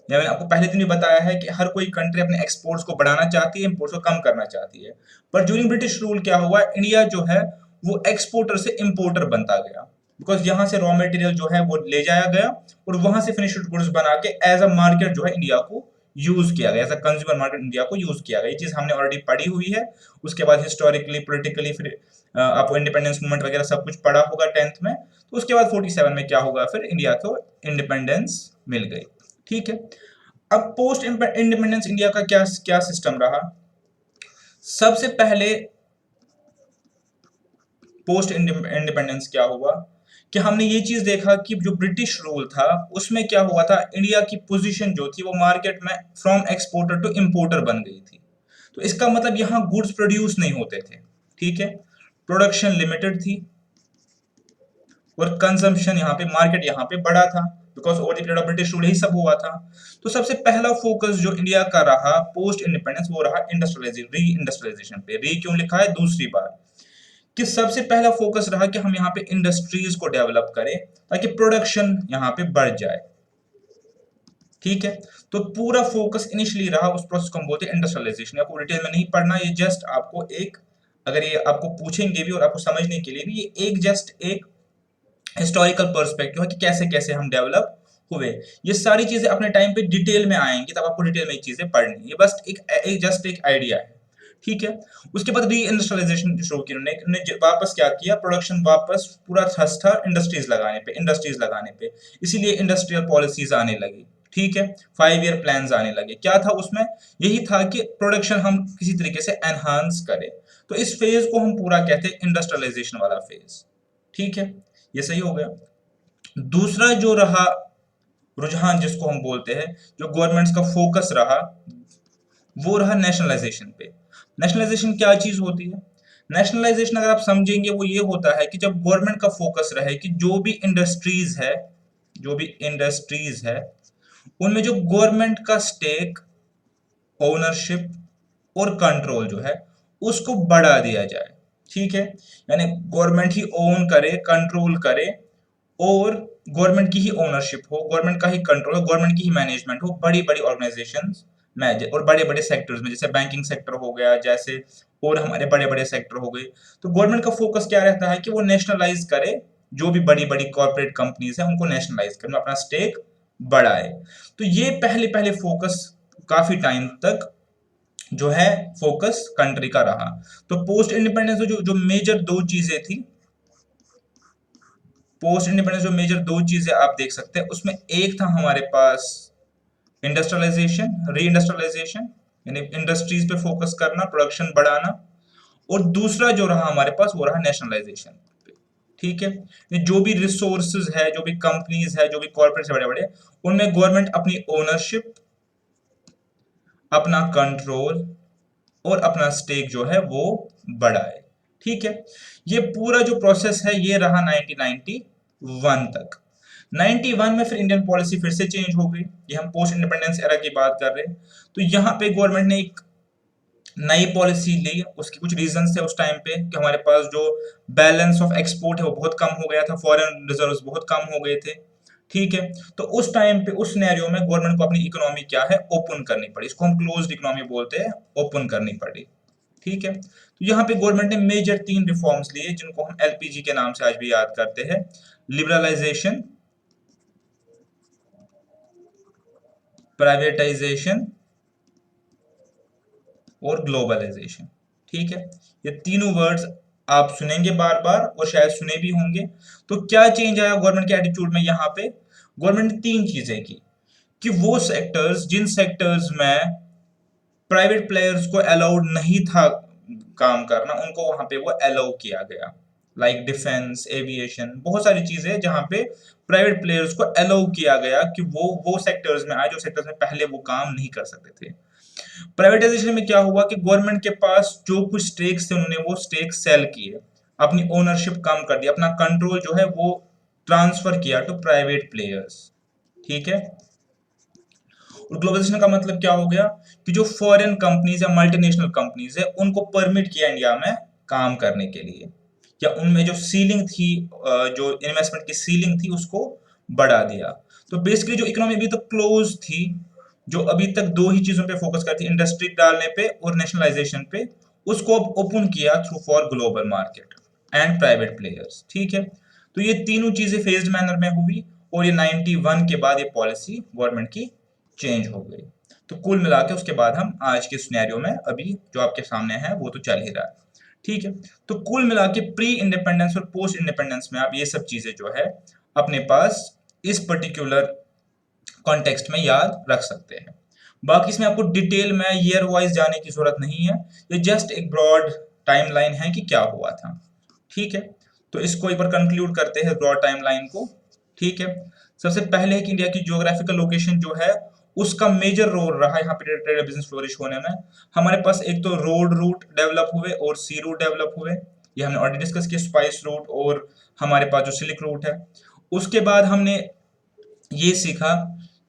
या मैंने आपको पहले दिन भी बताया है कि हर कोई कंट्री अपने एक्सपोर्ट्स को बढ़ाना चाहती है, इम्पोर्ट्स को कम करना चाहती है। पर ड्यूरिंग ब्रिटिश रूल क्या हुआ, इंडिया जो है वो एक्सपोर्टर से इम्पोर्टर बनता गया, बिकॉज यहाँ से रॉ मटेरियल जो है वो ले जाया गया और वहां से फिनिश्ड गुड्स बना के एज अ मार्केट जो है इंडिया को यूज किया गया, as a consumer market India को यूज किया गया। ये चीज हमने ऑलरेडी पढ़ी हुई है। उसके बाद हिस्टोरिकली, पोलिटिकली, फिर आपको इंडिपेंडेंस मूवमेंट वगैरह सब कुछ पढ़ा होगा 10th में। तो उसके बाद 47 में क्या होगा, फिर इंडिया को इंडिपेंडेंस मिल गई। ठीक है, अब पोस्ट इंडिपेंडेंस इंडिया का क्या क्या सिस्टम रहा, सबसे पहले पोस्ट इंडिपेंडेंस क्या हुआ कि हमने ये चीज देखा कि जो ब्रिटिश रूल था उसमें क्या हुआ था, इंडिया की पोजीशन जो थी वो मार्केट में फ्रॉम एक्सपोर्टर टू इंपोर्टर बन गई थी। तो इसका मतलब यहाँ गुड्स प्रोड्यूस नहीं होते थे, ठीक है, प्रोडक्शन लिमिटेड थी और कंजम्पशन यहाँ पे, मार्केट यहाँ पे बड़ा था, because over the period of British rule यही सब हुआ था। तो सबसे पहला फोकस जो इंडिया का रहा पोस्ट इंडिपेंडेंस वो रहा इंडस्ट्रियलाइजेशन, री इंडस्ट्रियलाइजेशन पे। री क्यों लिखा है दूसरी बार, कि सबसे पहला फोकस रहा कि हम यहाँ पे इंडस्ट्रीज को डेवलप करें ताकि प्रोडक्शन यहाँ पे बढ़ जाए, ठीक है। तो पूरा फोकस इनिशियली रहा उस प्रोसेस को हम बोलते हैं इंडस्ट्रियलाइजेशन। आपको डिटेल में नहीं पढ़ना, ये जस्ट आपको एक, अगर ये आपको पूछेंगे भी और आपको समझने के लिए भी, ये एक जस्ट एक हिस्टोरिकल पर्सपेक्टिव है कि कैसे कैसे हम डेवलप हुए। ये सारी चीजें अपने टाइम पे डिटेल में आएंगी, तब आपको डिटेल में ये चीजें पढ़नी, ये बस जस्ट एक आइडिया है, ठीक है। उसके बाद री इंडस्ट्रियलाइजेशन शुरू की उन्होंने वापस क्या किया, प्रोडक्शन वापस पूरा थ्रस्ट था इंडस्ट्रीज लगाने पे, इसीलिए इंडस्ट्रियल पॉलिसीज आने लगी, ठीक है। 5 ईयर प्लान आने लगे। क्या था उसमें, यही था कि प्रोडक्शन हम किसी तरीके से एनहांस करें। तो इस फेज को हम पूरा कहते हैं इंडस्ट्रियलाइजेशन वाला फेज, ठीक है। ये सही हो गया। दूसरा जो रहा रुझान जिसको हम बोलते हैं, जो गवर्नमेंट्स का फोकस रहा, वो रहा नेशनलाइजेशन पे। नेशनलाइजेशन क्या चीज होती है, नेशनलाइजेशन अगर आप समझेंगे वो ये होता है कि जब गवर्नमेंट का फोकस रहे कि जो भी इंडस्ट्रीज है उनमें जो गवर्नमेंट का स्टेक, ओनरशिप और कंट्रोल जो है उसको बढ़ा दिया जाए, ठीक है। यानी गवर्नमेंट ही ओन करे, कंट्रोल करे, और गवर्नमेंट की ही ओनरशिप हो, गवर्नमेंट का ही कंट्रोल हो, गवर्नमेंट की ही मैनेजमेंट हो बड़ी बड़ी ऑर्गेनाइजेशन में और बड़े बड़े सेक्टर्स में, जैसे बैंकिंग सेक्टर हो गया, जैसे और हमारे बड़े बड़े सेक्टर हो गए। तो गवर्नमेंट का फोकस क्या रहता है कि वो नेशनलाइज करे, जो भी बड़ी बड़ी कॉर्पोरेट कंपनीज है उनको नेशनलाइज करे, अपना स्टेक बढ़ाए। तो ये पहले पहले फोकस काफी टाइम तक जो है फोकस कंट्री का रहा। तो पोस्ट इंडिपेंडेंस जो जो मेजर दो चीजें थी, पोस्ट इंडिपेंडेंस जो मेजर दो चीजें आप देख सकते हैं, उसमें एक था हमारे पास इंडस्ट्रियलाइजेशन, री इंडस्ट्रियलाइजेशन, यानी इंडस्ट्रीज पे फोकस करना, प्रोडक्शन बढ़ाना, और दूसरा जो रहा हमारे पास वो रहा नेशनलाइजेशन, ठीक है। ये जो भी रिसोर्सेज है, जो भी कंपनीज है, जो भी कॉर्पोरेट बड़े बड़े, उनमें गवर्नमेंट अपनी ओनरशिप, अपना कंट्रोल और अपना स्टेक जो है वो बढ़ाए, ठीक है। ये पूरा जो प्रोसेस है ये रहा 1991 तक। 91 में फिर इंडियन पॉलिसी फिर से चेंज हो गई, ये हम पोस्ट इंडिपेंडेंस एरा की बात कर रहे हैं। तो यहाँ पे गवर्नमेंट ने एक नई पॉलिसी ली, उसके कुछ रीजन थे उस टाइम पे कि हमारे पास जो बैलेंस ऑफ एक्सपोर्ट है वो बहुत कम हो गया था, फॉरेन रिजर्व्स बहुत कम हो गए थे, ठीक है। तो उस टाइम पे उस सिनेरियो में गवर्नमेंट को अपनी इकोनॉमी क्या है ओपन करनी पड़ी, इसको हम क्लोज्ड इकोनॉमी बोलते हैं, ओपन करनी पड़ी, ठीक है। तो यहाँ पे गवर्नमेंट ने मेजर 3 रिफॉर्म्स लिए जिनको हम एलपीजी के नाम से आज भी याद करते हैं, लिबरलाइजेशन, प्राइवेटाइजेशन और ग्लोबलाइजेशन, ठीक है। ये तीनों वर्ड्स आप सुनेंगे बार बार और शायद सुने भी होंगे। तो क्या चेंज आया गवर्नमेंट के एटीट्यूड में, यहाँ पे गवर्नमेंट ने 3 चीजें की कि वो सेक्टर्स, जिन सेक्टर्स में प्राइवेट प्लेयर्स को अलाउड नहीं था काम करना, उनको वहां पे वो अलाउ किया गया, लाइक डिफेंस, एविएशन, बहुत सारी चीजें जहां पे प्राइवेट प्लेयर्स को अलाउ किया गया कि वो सेक्टर्स में आए जो सेक्टर्स में पहले वो काम नहीं कर सकते थे। प्राइवेटाइजेशन में क्या हुआ कि गवर्नमेंट के पास जो कुछ स्टेक्स थे उन्होंने वो स्टेक सेल किए, अपनी ओनरशिप कम कर दी, अपना कंट्रोल जो है वो ट्रांसफर किया टू प्राइवेट प्लेयर्स, ठीक है। और ग्लोबलाइजेशन का मतलब क्या हो गया कि जो फॉरेन कंपनीज या मल्टीनेशनल कंपनीज है उनको परमिट किया इंडिया में काम करने के लिए, या उनमें जो सीलिंग थी, जो इन्वेस्टमेंट की सीलिंग थी उसको बढ़ा दिया। तो बेसिकली जो इकोनॉमी अभी तक क्लोज थी, जो अभी तक दो ही चीजों पे फोकस करती, इंडस्ट्री डालने पे और नेशनलाइजेशन पे, उसको अब ओपन किया through for global market and private players, ठीक है। तो ये तीनों चीजें फेज्ड मैनर में हुई और ये 91 के बाद ये पॉलिसी गवर्नमेंट की चेंज हो गई। तो कुल मिला के उसके बाद हम आज के सिनेरियो में अभी जो आपके सामने है वो तो चल ही रहा है, ठीक है। तो कुल मिला के प्री इंडिपेंडेंस और पोस्ट इंडिपेंडेंस में आप ये सब चीजें जो है अपने पास इस पर्टिकुलर कॉन्टेक्स्ट में याद रख सकते हैं। बाकी इसमें आपको डिटेल में ईयर वाइज जाने की जरूरत नहीं है, ये जस्ट एक ब्रॉड टाइमलाइन है कि क्या हुआ था। ठीक है, तो इसको एक बार कंक्लूड करते हैं ब्रॉड टाइमलाइन को। ठीक है, सबसे पहले है कि इंडिया की जियोग्राफिकल लोकेशन जो है उसका मेजर रोल रहा है यहाँ पे ट्रेड बिजनेस फ्लोरिश होने में। हमारे पास एक तो रोड रूट डेवलप हुए और सी रूट डेवलप हुए, ये हमने ऑलरेडी डिस्कस किया, स्पाइस रूट और हमारे पास जो सिल्क रूट है। उसके बाद हमने ये सीखा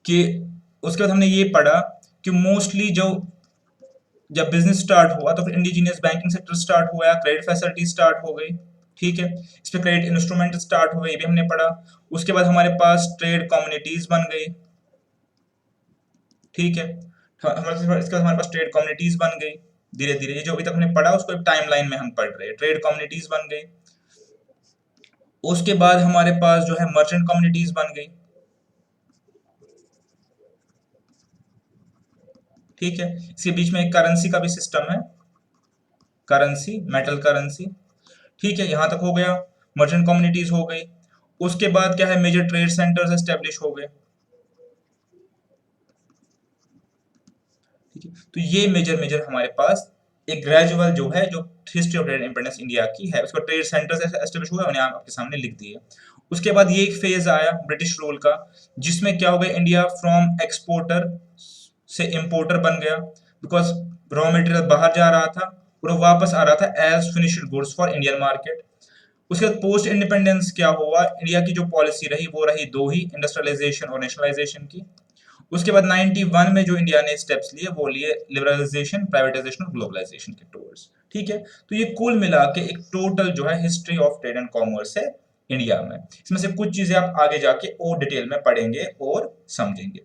कि उसके बाद हमने ये पढ़ा कि मोस्टली जो जब बिजनेस स्टार्ट हुआ तो फिर इंडिजिनियस बैंकिंग सेक्टर स्टार्ट हुआ, क्रेडिट फैसिलिटी स्टार्ट हो गई। ठीक है, इस पे क्रेडिट इंस्ट्रूमेंट स्टार्ट हुए, ये भी हमने पढ़ा। उसके बाद हमारे पास ट्रेड कम्युनिटीज बन गई। ठीक है, इसके बाद हमारे पास ट्रेड कम्युनिटीज बन गई धीरे धीरे, ये जो अभी तक हमने पढ़ा उसको एक टाइमलाइन में हम पढ़ रहे हैं, ट्रेड कम्युनिटीज बन गई। उसके बाद हमारे पास जो है मर्चेंट कम्युनिटीज बन गई। ठीक है, इसके बीच में एक करेंसी का भी सिस्टम है, करेंसी, मेटल करेंसी। ठीक है, यहां तक हो गया, मर्चेंट कम्युनिटीज हो गई। उसके बाद क्या है, मेजर ट्रेड सेंटर्स एस्टेब्लिश हो गए। ठीक है, तो ये मेजर मेजर हमारे पास एक ग्रेजुअल जो है जो history of trade independence India की है, उसका ट्रेड सेंटर्स एस्टेब्लिश हुआ, मैंने आपके सामने लिख दिए। उसके बाद ये एक फेज आया ब्रिटिश रूल का, जिसमें क्या हो गया, इंडिया फ्रॉम एक्सपोर्टर से इंपोर्टर बन गया, बिकॉज रॉ मटेरियल बाहर जा रहा था और वो वापस आ रहा था as finished goods for Indian market. उसके बाद पोस्ट इंडिपेंडेंस क्या हुआ, इंडिया की जो पॉलिसी रही वो रही दो ही, इंडस्ट्रियलाइजेशन और नेशनलाइजेशन की। उसके बाद 91 में जो इंडिया ने स्टेप्स लिए वो लिए लिबरलाइजेशन, प्राइवेटाइजेशन और ग्लोबलाइजेशन के टूवर्ड्स। ठीक है, तो ये कुल मिला के एक टोटल जो है history of trade and commerce है इंडिया में। इसमें से कुछ चीजें आप आगे जाके और डिटेल में पढ़ेंगे और समझेंगे।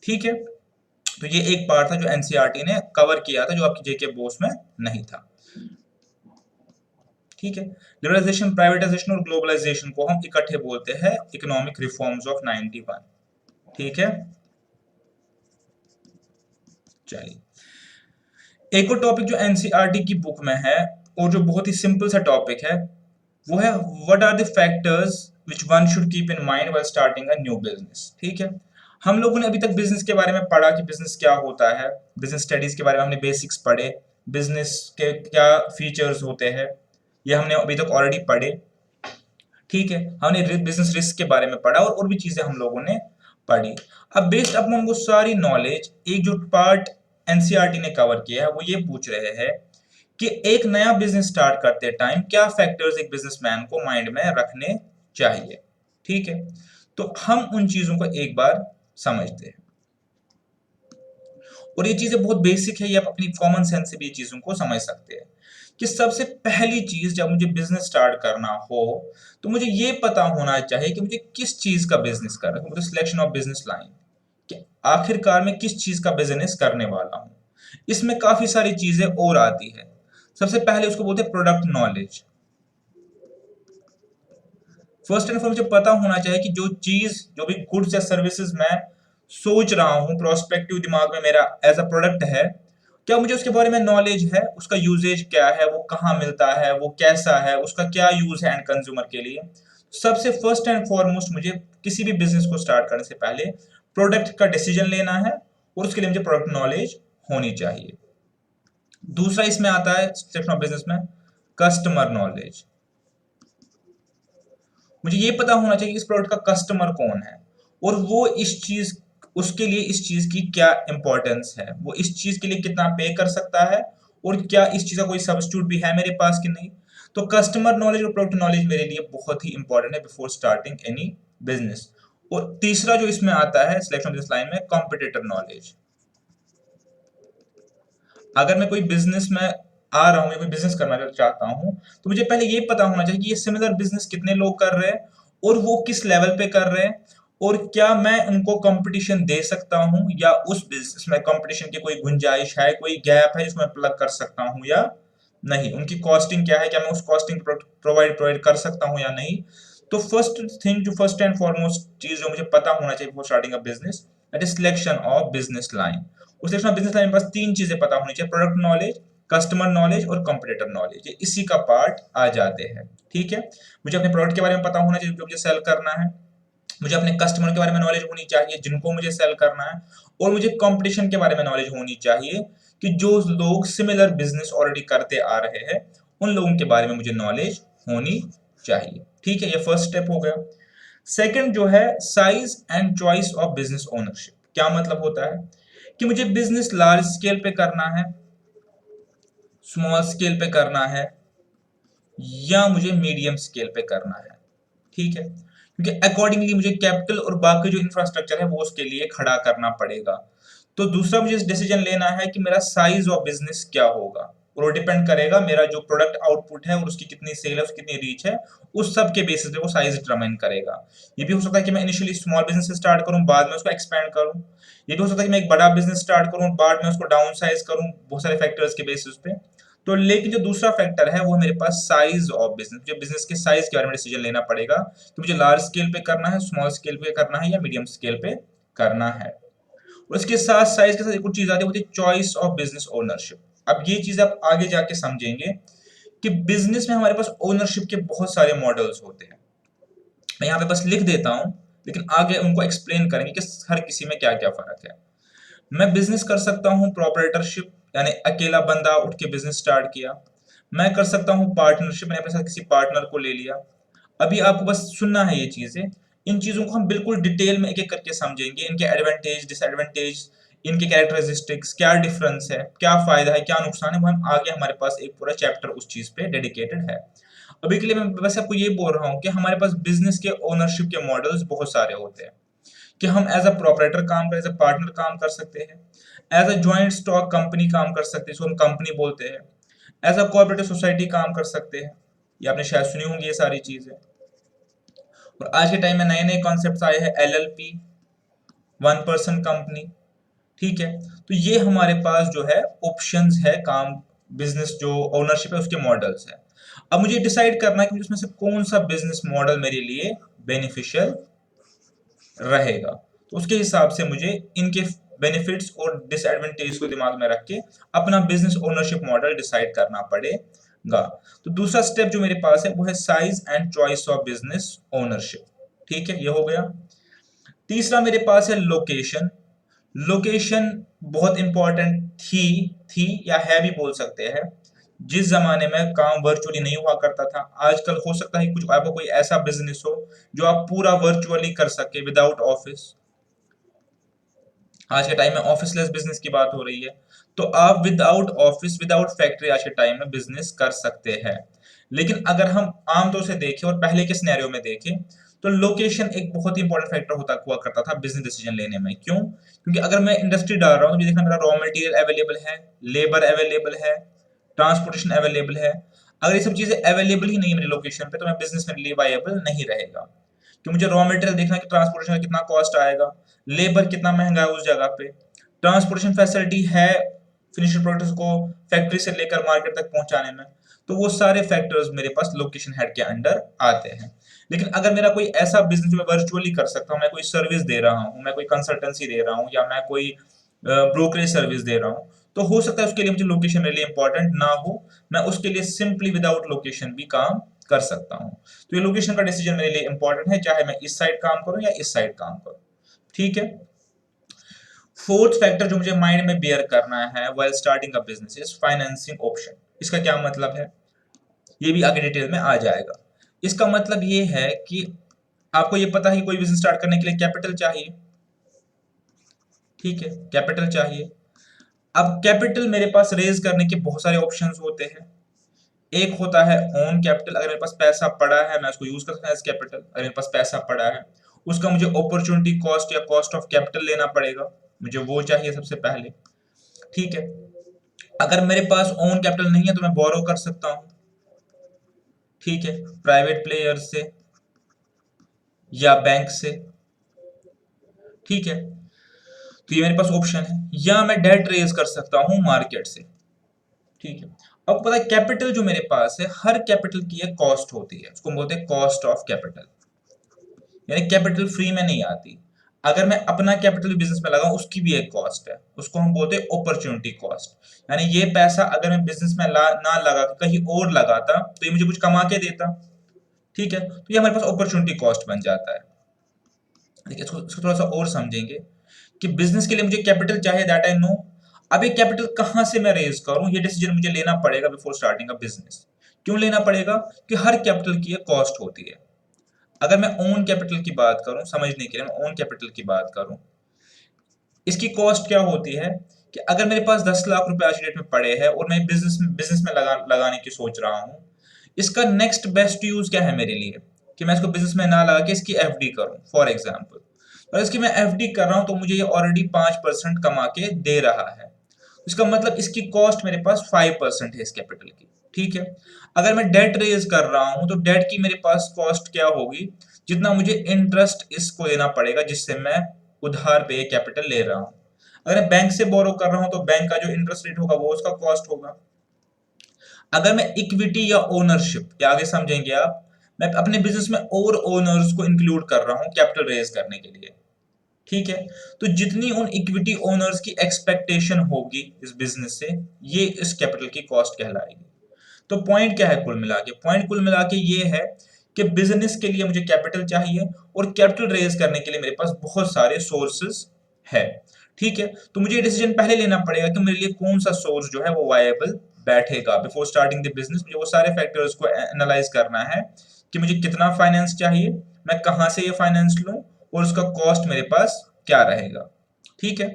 ठीक है, तो ये एक पार्ट था जो एनसीईआरटी ने कवर किया था, जो आपकी जेके बोस में नहीं था। ठीक है, लिबरलाइजेशन, प्राइवेटाइजेशन और ग्लोबलाइजेशन को हम इकट्ठे बोलते हैं इकोनॉमिक रिफॉर्म्स ऑफ 91। ठीक है, चलिए एक और टॉपिक जो एनसीईआरटी की बुक में है और जो बहुत ही सिंपल सा टॉपिक है वो है what are the factors which one should keep in mind while starting a new business. ठीक है, हम लोगों ने अभी तक बिजनेस के बारे में पढ़ा कि बिजनेस क्या होता है, बिजनेस स्टडीज के बारे में हमने बेसिक्स पढ़े, बिजनेस के क्या फीचर्स होते हैं ये हमने अभी तक ऑलरेडी पढ़े। ठीक है, हमने बिजनेस रिस्क के बारे में पढ़ा और भी चीजें हम लोगों ने पढ़ी। अब बेस्ड अपॉन वो सारी नॉलेज एक जो पार्ट एनसीईआरटी ने कवर किया है वो ये पूछ रहे हैं कि एक नया बिजनेस स्टार्ट करते टाइम क्या फैक्टर्स एक बिजनेसमैन को माइंड में रखने चाहिए। ठीक है, तो हम उन चीजों को एक बार समझते हैं और ये चीजें बहुत बेसिक है, ये आप अपनी कॉमन सेंस से भी ये चीजों को समझ सकते हैं कि सबसे पहली चीज जब मुझे बिजनेस स्टार्ट करना हो तो मुझे ये पता होना चाहिए कि मुझे किस चीज का बिजनेस करना है, मुझे सिलेक्शन ऑफ बिजनेस लाइन कि आखिरकार मैं किस चीज का बिजनेस करने वाला हूं। इसमें काफी सारी चीजें और आती है। सबसे पहले उसको बोलते हैं product knowledge. First and foremost मुझे पता होना चाहिए कि जो चीज जो भी गुड्स या सर्विसेज मैं सोच रहा हूं, प्रोस्पेक्टिव दिमाग में मेरा एज अ प्रोडक्ट है, क्या मुझे उसके बारे में नॉलेज है, उसका यूजेज क्या है, वो कहाँ मिलता है, वो कैसा है, उसका क्या यूज है एंड कंज्यूमर के लिए। सबसे फर्स्ट एंड फॉरमोस्ट मुझे किसी भी बिजनेस को स्टार्ट करने से पहले प्रोडक्ट का डिसीजन लेना है और उसके लिए मुझे प्रोडक्ट नॉलेज होनी चाहिए। दूसरा इसमें आता है सेक्शन ऑफ बिजनेस में कस्टमर नॉलेज। मुझे ये पता होना चाहिए कि इस प्रोडक्ट का कस्टमर कौन है और वो इस चीज उसके लिए इस चीज की क्या इंपॉर्टेंस है, वो इस चीज के लिए कितना पे कर सकता है और क्या इस चीज का कोई सब्स्टिट्यूट भी है मेरे पास कि नहीं। तो कस्टमर नॉलेज और प्रोडक्ट नॉलेज मेरे लिए बहुत ही इंपॉर्टेंट है बिफोर स्टार्टिंग एनी बिजनेस। और तीसरा जो इसमें आता है सिलेक्शन ऑफ दिस लाइन में कॉम्पिटिटर नॉलेज। अगर मैं कोई बिजनेस में आ रहा हूँ या कोई बिजनेस करना चाहता हूँ तो मुझे पहले ये पता होना चाहिए कि ये सिमिलर बिजनेस कितने लोग कर रहे हैं और वो किस लेवल पे कर रहे हैं और क्या मैं उनको कंपटीशन दे सकता हूँ या उस बिजनेस में कंपटीशन की कोई गुंजाइश है, कोई गैप है जिसको मैं प्लग कर सकता हूँ या नहीं, उनकी कॉस्टिंग क्या है, क्या मैं उस कॉस्टिंग प्रोवाइड कर सकता हूँ या नहीं। तो फर्स्ट थिंग जो फर्स्ट एंड फॉरमोस्ट चीज जो मुझे पता होना चाहिए before starting a business that is selection of business line. उस सिलेक्शन ऑफ बिजनेस लाइन में बस तीन चीजें पता होनी चाहिए, प्रोडक्ट नॉलेज, कस्टमर नॉलेज और कंपटीटर नॉलेज, ये इसी का पार्ट आ जाते हैं। ठीक है, मुझे अपने प्रोडक्ट के बारे में पता होना चाहिए जो मुझे सेल करना है, मुझे अपने कस्टमर के बारे में नॉलेज होनी चाहिए जिनको मुझे सेल करना है, और मुझे कंपटीशन के बारे में नॉलेज होनी चाहिए कि जो लोग सिमिलर बिजनेस ऑलरेडी करते आ रहे हैं उन लोगों के बारे में मुझे नॉलेज होनी चाहिए। ठीक है, ये फर्स्ट स्टेप हो गया। सेकंड जो है, size and choice of business ownership. क्या मतलब होता है कि मुझे बिजनेस लार्ज स्केल पे करना है, स्मॉल स्केल पे करना है, या मुझे मीडियम स्केल पे करना है। ठीक है, क्योंकि अकॉर्डिंगली मुझे कैपिटल और बाकी जो इंफ्रास्ट्रक्चर है वो उसके लिए खड़ा करना पड़ेगा। तो दूसरा मुझे डिसीजन लेना है कि मेरा साइज ऑफ बिजनेस क्या होगा, और वो डिपेंड करेगा मेरा जो प्रोडक्ट आउटपुट है और उसकी कितनी सेल है, उसकी कितनी रीच है, उस सब के बेसिस पे वो साइज डिटरमाइन करेगा। ये भी हो सकता है कि मैं इनिशियली स्मॉल बिजनेस से स्टार्ट करूं, बाद में उसको एक्सपेंड करूं। ये भी हो सकता है कि मैं एक बड़ा बिजनेस स्टार्ट करूं, बाद में उसको डाउन साइज करूं, बहुत सारे फैक्टर्स के बेसिस पे। तो लेकिन जो दूसरा फैक्टर है वो है मेरे पास साइज ऑफ बिजनेस। मुझे बिजनेस के साइज के बारे में डिसीजन लेना पड़ेगा कि मुझे लार्ज स्केल पे करना है, स्मॉल स्केल पे करना है, या मीडियम स्केल पे करना है। और इसके साथ साइज के साथ एक और चीज आती है, वो होती है चॉइस ऑफ बिजनेस ओनरशिप। अब ये चीज आप आगे जाके समझेंगे कि बिजनेस में हमारे पास ओनरशिप के बहुत सारे मॉडल्स होते हैं। मैं यहाँ पे बस लिख देता हूँ, लेकिन आगे उनको एक्सप्लेन करेंगे कि हर किसी में क्या क्या फर्क है। मैं बिजनेस कर सकता हूँ प्रोपराइटरशिप, यानी अकेला बंदा उठ के बिजनेस स्टार्ट किया। मैं कर सकता हूँ पार्टनरशिप, मैंने अपने साथ किसी पार्टनर को ले लिया। अभी आपको बस सुनना है ये चीजें। इन चीजों को हम बिल्कुल डिटेल में एक एक करके समझेंगे, इनके एडवांटेज, डिसएडवांटेज, इनके कैरेक्टरिस्टिक्स, क्या डिफरेंस है, क्या फायदा है, क्या नुकसान है, वो हम आगे, हमारे पास एक पूरा चैप्टर उस चीज पे डेडिकेटेड है। अभी के लिए मैं बस आपको ये बोल रहा हूँ कि हमारे पास बिजनेस के ओनरशिप के मॉडल्स बहुत सारे होते हैं, कि हम एज अ प्रोपराइटर काम कर, एज अ पार्टनर काम कर सकते हैं, as a joint stock company काम कर सकते हैं, इसको हम कंपनी बोलते हैं, एज अ कोऑपरेटिव सोसाइटी काम कर सकते हैं। ये आपने शायद सुनी होंगी ये सारी चीजें। और आज के टाइम में नए नए कॉन्सेप्ट आए हैं, एलएलपी, वन पर्सन कंपनी। ठीक है, तो ये हमारे पास जो है ऑप्शंस है काम, बिजनेस जो ओनरशिप है उसके मॉडल्स है। अब मुझे डिसाइड करना है कि उसमें से कौन सा बिजनेस मॉडल मेरे लिए बेनिफिशियल रहेगा। तो उसके हिसाब से मुझे इनके बेनिफिट्स और डिसएडवांटेज को दिमाग में रख के अपना बिजनेस ओनरशिप मॉडल डिसाइड करना पड़ेगा। तो दूसरा स्टेप जो मेरे पास है वो है size and choice of business ownership. ठीक है, ये हो गया। तीसरा मेरे पास है लोकेशन। लोकेशन बहुत इंपॉर्टेंट थी या है भी बोल सकते हैं। जिस जमाने में काम वर्चुअली नहीं हुआ करता था, आजकल हो सकता है कुछ आपको कोई ऐसा बिजनेस हो जो आप पूरा वर्चुअली कर सके विदाउट ऑफिस। आज के टाइम में ऑफिसलेस बिजनेस की बात हो रही है, तो आप विदाउट ऑफिस, विदाउट फैक्ट्री आज के टाइम में बिजनेस कर सकते हैं। लेकिन अगर हम आमतौर से देखें और पहले के सिनेरियो में देखें, तो लोकेशन एक बहुत ही इंपॉर्टेंट फैक्टर होता हुआ करता था बिजनेस डिसीजन लेने में। क्यों? क्योंकि अगर मैं इंडस्ट्री डाल रहा हूँ तो मुझे देखना मेरा रॉ मटेरियल अवेलेबल है, लेबर अवेलेबल है, ट्रांसपोर्टेशन अवेलेबल है। अगर ये सब चीजें अवेलेबल ही नहीं है मेरी लोकेशन पे, तो मैं बिजनेस मेरे लिए वायबल नहीं रहेगा। कि मुझे रॉ मटेरियल देखना है कि ट्रांसपोर्टेशन का कितना कॉस्ट आएगा, लेबर कितना महंगा है उस जगह पे, ट्रांसपोर्टेशन फैसिलिटी है फिनिश्ड प्रोडक्ट्स को फैक्ट्री से लेकर मार्केट तक पहुंचाने में। तो वो सारे फैक्टर्स मेरे पास लोकेशन हेड के अंडर आते हैं। लेकिन अगर मेरा कोई ऐसा बिजनेस जो मैं वर्चुअली कर सकता हूँ, मैं कोई सर्विस दे रहा हूँ, मैं कोई कंसल्टेंसी दे रहा हूँ, या मैं कोई ब्रोकरेज सर्विस दे रहा हूँ, तो हो सकता है उसके लिए मुझे लोकेशन मेरे लिए इंपॉर्टेंट ना हो। मैं उसके लिए सिंपली विदाउट लोकेशन भी काम कर सकता हूँ। तो ये लोकेशन का डिसीजन मेरे लिए इंपॉर्टेंट है, चाहे मैं इस साइड काम करूँ या इस साइड काम करूँ। ठीक है। फोर्थ फैक्टर जो मुझे माइंड में बियर करना है while starting a business is financing option. इसका क्या मतलब है, ये भी आगे डिटेल में आ जाएगा। इसका मतलब ये है कि आपको ये पता है कि कोई बिजनेस स्टार्ट करने के लिए कैपिटल चाहिए। ठीक है, कैपिटल चाहिए। अब कैपिटल मेरे पास रेज करने के बहुत सारे ऑप्शंस होते हैं। एक होता है ओन कैपिटल, अगर मेरे पास पैसा पड़ा है मैं उसको यूज कर सकता हूँ एज कैपिटल। अगर मेरे पास पैसा पड़ा है, उसका मुझे अपॉर्चुनिटी कॉस्ट या कॉस्ट ऑफ कैपिटल लेना पड़ेगा, मुझे वो चाहिए सबसे पहले। ठीक है, अगर मेरे पास ओन कैपिटल नहीं है तो मैं बोरो कर सकता हूँ। ठीक है, प्राइवेट प्लेयर से या बैंक से। ठीक है, तो ये मेरे पास ऑप्शन है, या मैं डेट रेज कर सकता हूँ मार्केट से। ठीक है, अब पता है कैपिटल जो मेरे पास है, हर कैपिटल की एक कॉस्ट होती है, उसको हम बोलते हैं कॉस्ट ऑफ कैपिटल। यानी कैपिटल फ्री में नहीं आती। अगर मैं अपना कैपिटल बिजनेस में लगाऊं उसकी भी एक कॉस्ट है, उसको हम बोलते हैं अपॉर्चुनिटी कॉस्ट। यानी ये पैसा अगर मैं बिजनेस में ना लगा कहीं और लगाता तो ये मुझे कुछ कमा के देता। ठीक है, तो ये हमारे पास अपॉर्चुनिटी कॉस्ट बन जाता है। देखिए इसको थोड़ा सा और समझेंगे कि बिजनेस के लिए मुझे कैपिटल चाहिए, दैट आई नो। अब ये कैपिटल कहाँ से मैं रेज करूं, ये डिसीजन मुझे लेना पड़ेगा बिफोर स्टार्टिंग अ बिजनेस। क्यों लेना पड़ेगा? कि हर कैपिटल की एक कॉस्ट होती है। अगर मैं ओन कैपिटल की बात करूं, समझने के लिए मैं ओन कैपिटल की बात करूं, इसकी कॉस्ट क्या होती है कि अगर मेरे पास 10 लाख रुपए आज की डेट में पड़े हैं और मैं बिजनेस में लगाने की सोच रहा हूं, इसका नेक्स्ट बेस्ट यूज क्या है मेरे लिए कि मैं इसको बिजनेस में ना लगा के इसकी एफडी करूं फॉर एग्जाम्पल। और इसकी मैं एफडी कर रहा हूं तो मुझे ये ऑलरेडी 5% कमा के दे रहा है। इसका मतलब इसकी कॉस्ट मेरे पास 5% है इस कैपिटल की। ठीक है। अगर मैं डेट रेज कर रहा हूं तो डेट की मेरे पास कॉस्ट क्या होगी, जितना मुझे इंटरेस्ट इसको देना पड़ेगा जिससे मैं उधार पे ये कैपिटल ले रहा हूं। अगर मैं बैंक से बोरो कर रहा हूं तो बैंक का जो इंटरेस्ट रेट होगा वो उसका कॉस्ट होगा। अगर मैं इक्विटी या ओनरशिप, या आगे समझेंगे आप, मैं अपने बिजनेस में और ओनर्स को इंक्लूड कर रहा हूं कैपिटल रेज करने के लिए। ठीक है। तो जितनी उन इक्विटी ओनर्स की एक्सपेक्टेशन होगी इस बिजनेस से, ये इस कैपिटल की कॉस्ट कहलाएगी। तो पॉइंट क्या है कुल मिला के? पॉइंट कुल मिला के ये है कि बिजनेस के लिए मुझे कैपिटल चाहिए और कैपिटल रेज करने के लिए मेरे पास बहुत सारे सोर्सेस है। ठीक है। तो मुझे ये डिसीजन पहले लेना पड़ेगा कि मेरे लिए कौन सा सोर्स जो है वो वायबल बैठेगा। बिफोर स्टार्टिंग द बिजनेस मुझे वो सारे फैक्टर्स को एनालाइज करना है कि मुझे कितना फाइनेंस चाहिए, मैं कहां से ये फाइनेंस लूं, और उसका कॉस्ट मेरे पास क्या रहेगा। ठीक है।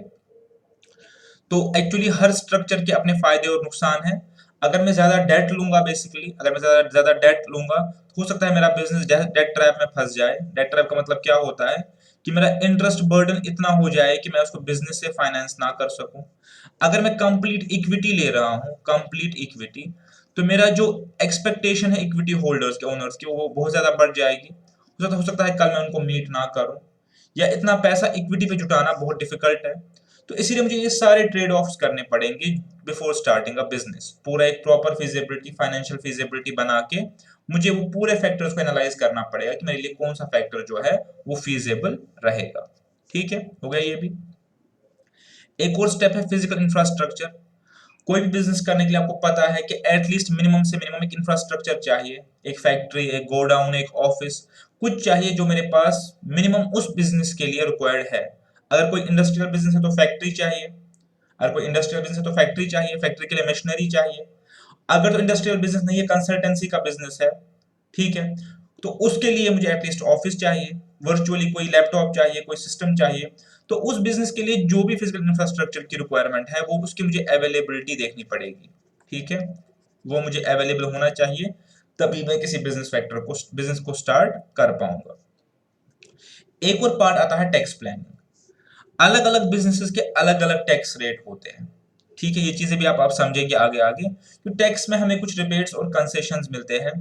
तो एक्चुअली हर स्ट्रक्चर के अपने फायदे और नुकसान हैं। अगर मैं ज्यादा डेट लूंगा, बेसिकली अगर मैं ज्यादा ज्यादा डेट लूंगा तो हो सकता है मेरा बिजनेस डेट ट्रैप में फंस जाए। डेट ट्रैप का मतलब क्या होता है कि मेरा इंटरेस्ट बर्डन इतना हो जाए कि मैं उसको बिजनेस से फाइनेंस ना कर सकूं। अगर मैं कंप्लीट इक्विटी ले रहा हूं, कंप्लीट इक्विटी, तो मेरा जो एक्सपेक्टेशन है इक्विटी होल्डर्स के, ओनर्स की, वो बहुत ज्यादा बढ़ जाएगी। हो सकता है कल मैं उनको मीट ना करूं, या इतना पैसा इक्विटी पे जुटाना बहुत डिफिकल्ट है। तो इसीलिए मुझे ये सारे ट्रेड ऑफ्स करने पड़ेंगे बिफोर स्टार्टिंग अ बिजनेस। पूरा एक प्रॉपर फिजिबिलिटी, फाइनेंशियल फिजिबिलिटी बना के मुझे वो पूरे फैक्टर्स को एनालाइज करना पड़ेगा कि मेरे लिए कौन सा फैक्टर जो है वो फीजेबल रहेगा। ठीक है, हो गया ये भी। एक और स्टेप है फिजिकल इंफ्रास्ट्रक्चर। कोई भी बिजनेस करने के लिए आपको पता है कि एटलीस्ट मिनिमम से मिनिमम एक इंफ्रास्ट्रक्चर चाहिए। एक फैक्ट्री, एक गोडाउन, एक ऑफिस, कुछ चाहिए जो मेरे पास मिनिमम उस बिजनेस के लिए रिक्वायर्ड है। अगर कोई इंडस्ट्रियल बिजनेस है तो फैक्ट्री चाहिए। अगर कोई इंडस्ट्रियल बिजनेस है तो फैक्ट्री चाहिए, फैक्ट्री के लिए मशीनरी चाहिए। अगर तो इंडस्ट्रियल बिजनेस नहीं है, कंसल्टेंसी का बिजनेस है, ठीक है, तो उसके लिए मुझे एटलीस्ट ऑफिस चाहिए, वर्चुअली कोई लैपटॉप चाहिए, कोई सिस्टम चाहिए। तो उस बिजनेस के लिए जो भी फिजिकल इंफ्रास्ट्रक्चर की रिक्वायरमेंट है वो उसकी मुझे अवेलेबिलिटी देखनी पड़ेगी। ठीक है, वो मुझे अवेलेबल होना चाहिए, तभी मैं किसी बिजनेस को स्टार्ट कर पाऊंगा। एक और पार्ट आता है टैक्स प्लानिंग। अलग अलग बिजनेसेस के अलग अलग टैक्स रेट होते हैं। ठीक है, ये चीजें भी आप समझेंगे आगे आगे। तो टैक्स में हमें कुछ रिबेट्स और कंसेशंस मिलते हैं।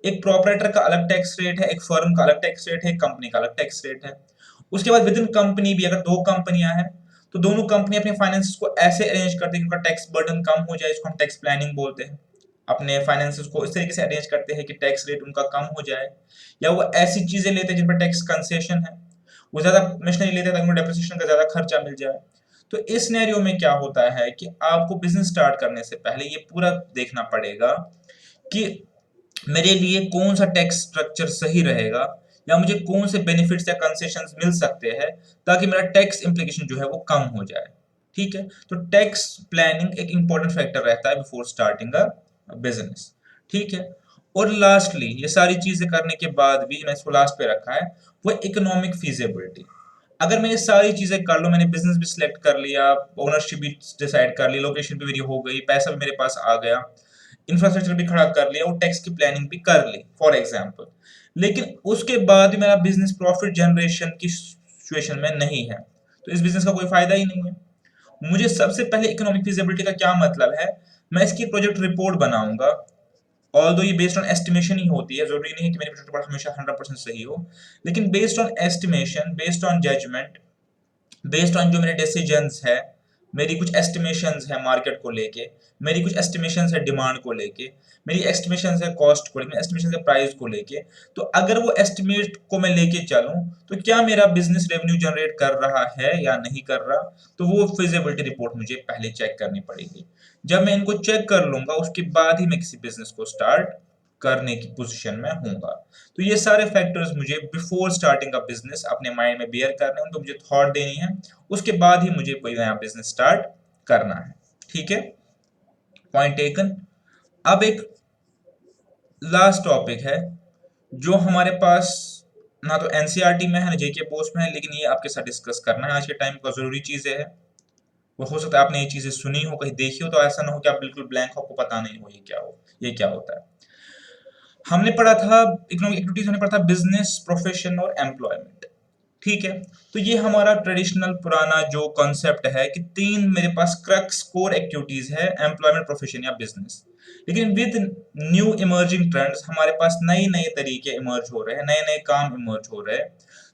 एक प्रोपराइटर का अलग टैक्स रेट है, एक फर्म का अलग टैक्स रेट है, एक कंपनी का अलग टैक्स रेट है। उसके बाद विद इन कंपनी भी अगर दो कंपनियां हैं तो दोनों कंपनी अपने फाइनेंस को ऐसे अरेंज करते हैं कि उनका टैक्स बर्डन कम हो जाए, इसको हम टैक्स प्लानिंग बोलते हैं। अपने फाइनेंसेस को इस तरीके से अरेंज करते हैं कि टैक्स रेट उनका कम हो जाए, या वो ऐसी चीजें लेते हैं जिन पर टैक्स कंसेशन है। वो ज्यादा मशीनरी लेते हैं ताकि उनको डेप्रिसिएशन का ज्यादा खर्चा मिल जाए। तो इस सिनेरियो में क्या होता है कि आपको बिजनेस स्टार्ट करने से पहले ये पूरा देखना पड़ेगा कि मेरे लिए कौन सा टैक्स स्ट्रक्चर सही रहेगा, या मुझे कौन से बेनिफिट्स या कंसेशंस मिल सकते हैं ताकि मेरा टैक्स इम्प्लीकेशन जो है वो कम हो जाए। ठीक है, तो टैक्स प्लानिंग एक इंपॉर्टेंट फैक्टर रहता है बिफोर स्टार्टिंग अ बिजनेस। ठीक है। और लास्टली ये सारी चीजें करने के बाद भी मैंने इसको लास्ट पे रखा है, वो इकोनॉमिक फीजिबिलिटी। अगर मैं ये सारी चीजें कर लूं, मैंने बिजनेस भी सिलेक्ट कर लिया, ओनरशिप भी डिसाइड कर ली, लोकेशन भी मेरी हो गई, पैसा भी मेरे पास आ गया, इंफ्रास्ट्रक्चर भी खड़ा कर लिया और टैक्स की प्लानिंग भी कर ली फॉर एग्जाम्पल, लेकिन उसके बाद भी मेरा बिजनेस प्रॉफिट जनरेशन की सिचुएशन में नहीं है, तो इस बिजनेस का कोई फायदा ही नहीं है। मुझे सबसे पहले इकोनॉमिक फिजिबिलिटी का क्या मतलब है, मैं इसकी प्रोजेक्ट रिपोर्ट बनाऊंगा। ऑल्दो ये बेस्ड ऑन एस्टिमेशन ही होती है, जरूरी नहीं है कि मेरी प्रोजेक्ट रिपोर्ट हमेशा 100% सही हो, लेकिन based on estimation, based on judgement, based on जो मेरे डिसीजंस है, मेरी कुछ एस्टिमेशंस है मार्केट को लेके, मेरी कुछ एस्टिमेशंस है डिमांड को लेके, मेरी एस्टिमेशंस है कॉस्ट को लेके, एस्टिमेशंस है प्राइस को लेके। तो अगर वो एस्टिमेट को मैं लेके चलूं तो क्या मेरा बिजनेस रेवेन्यू जनरेट कर रहा है या नहीं कर रहा, तो वो फिजिबिलिटी रिपोर्ट मुझे पहले चेक करनी पड़ेगी। जब मैं इनको चेक कर लूंगा उसके बाद ही मैं किसी बिजनेस को स्टार्ट करने की पोजीशन में हूँगा। तो ये सारे फैक्टर्स मुझे बिफोर स्टार्टिंग अ बिजनेस अपने माइंड में बियर करने हैं, उनको मुझे थॉट देनी है, उसके बाद ही मुझे कोई नया बिजनेस स्टार्ट करना है। ठीक है, पॉइंट टेकन। अब एक लास्ट टॉपिक है जो हमारे पास ना तो एनसीईआरटी में है ना जेके पोस्ट में है, लेकिन ये आपके साथ डिस्कस करना है आज के टाइम का, जरूरी चीजें है। वो हो सकता है आपने ये चीजें सुनी हो, कहीं देखी हो, तो ऐसा ना हो कि आप बिल्कुल ब्लैंक हो, आपको पता नहीं हो ये क्या होता है। हमने पढ़ा था इकोनॉमिक एक्टिविटीज, हमने पढ़ा था बिजनेस, प्रोफेशन और एम्प्लॉयमेंट। ठीक है, तो ये हमारा ट्रेडिशनल पुराना जो कॉन्सेप्ट है कि तीन मेरे पास क्रक्स कोर एक्टिविटीज है, एम्प्लॉयमेंट, प्रोफेशन या बिजनेस। लेकिन विद न्यू इमर्जिंग ट्रेंड्स हमारे पास नए नए तरीके इमर्ज हो रहे हैं, नए नए काम इमर्ज हो रहे हैं,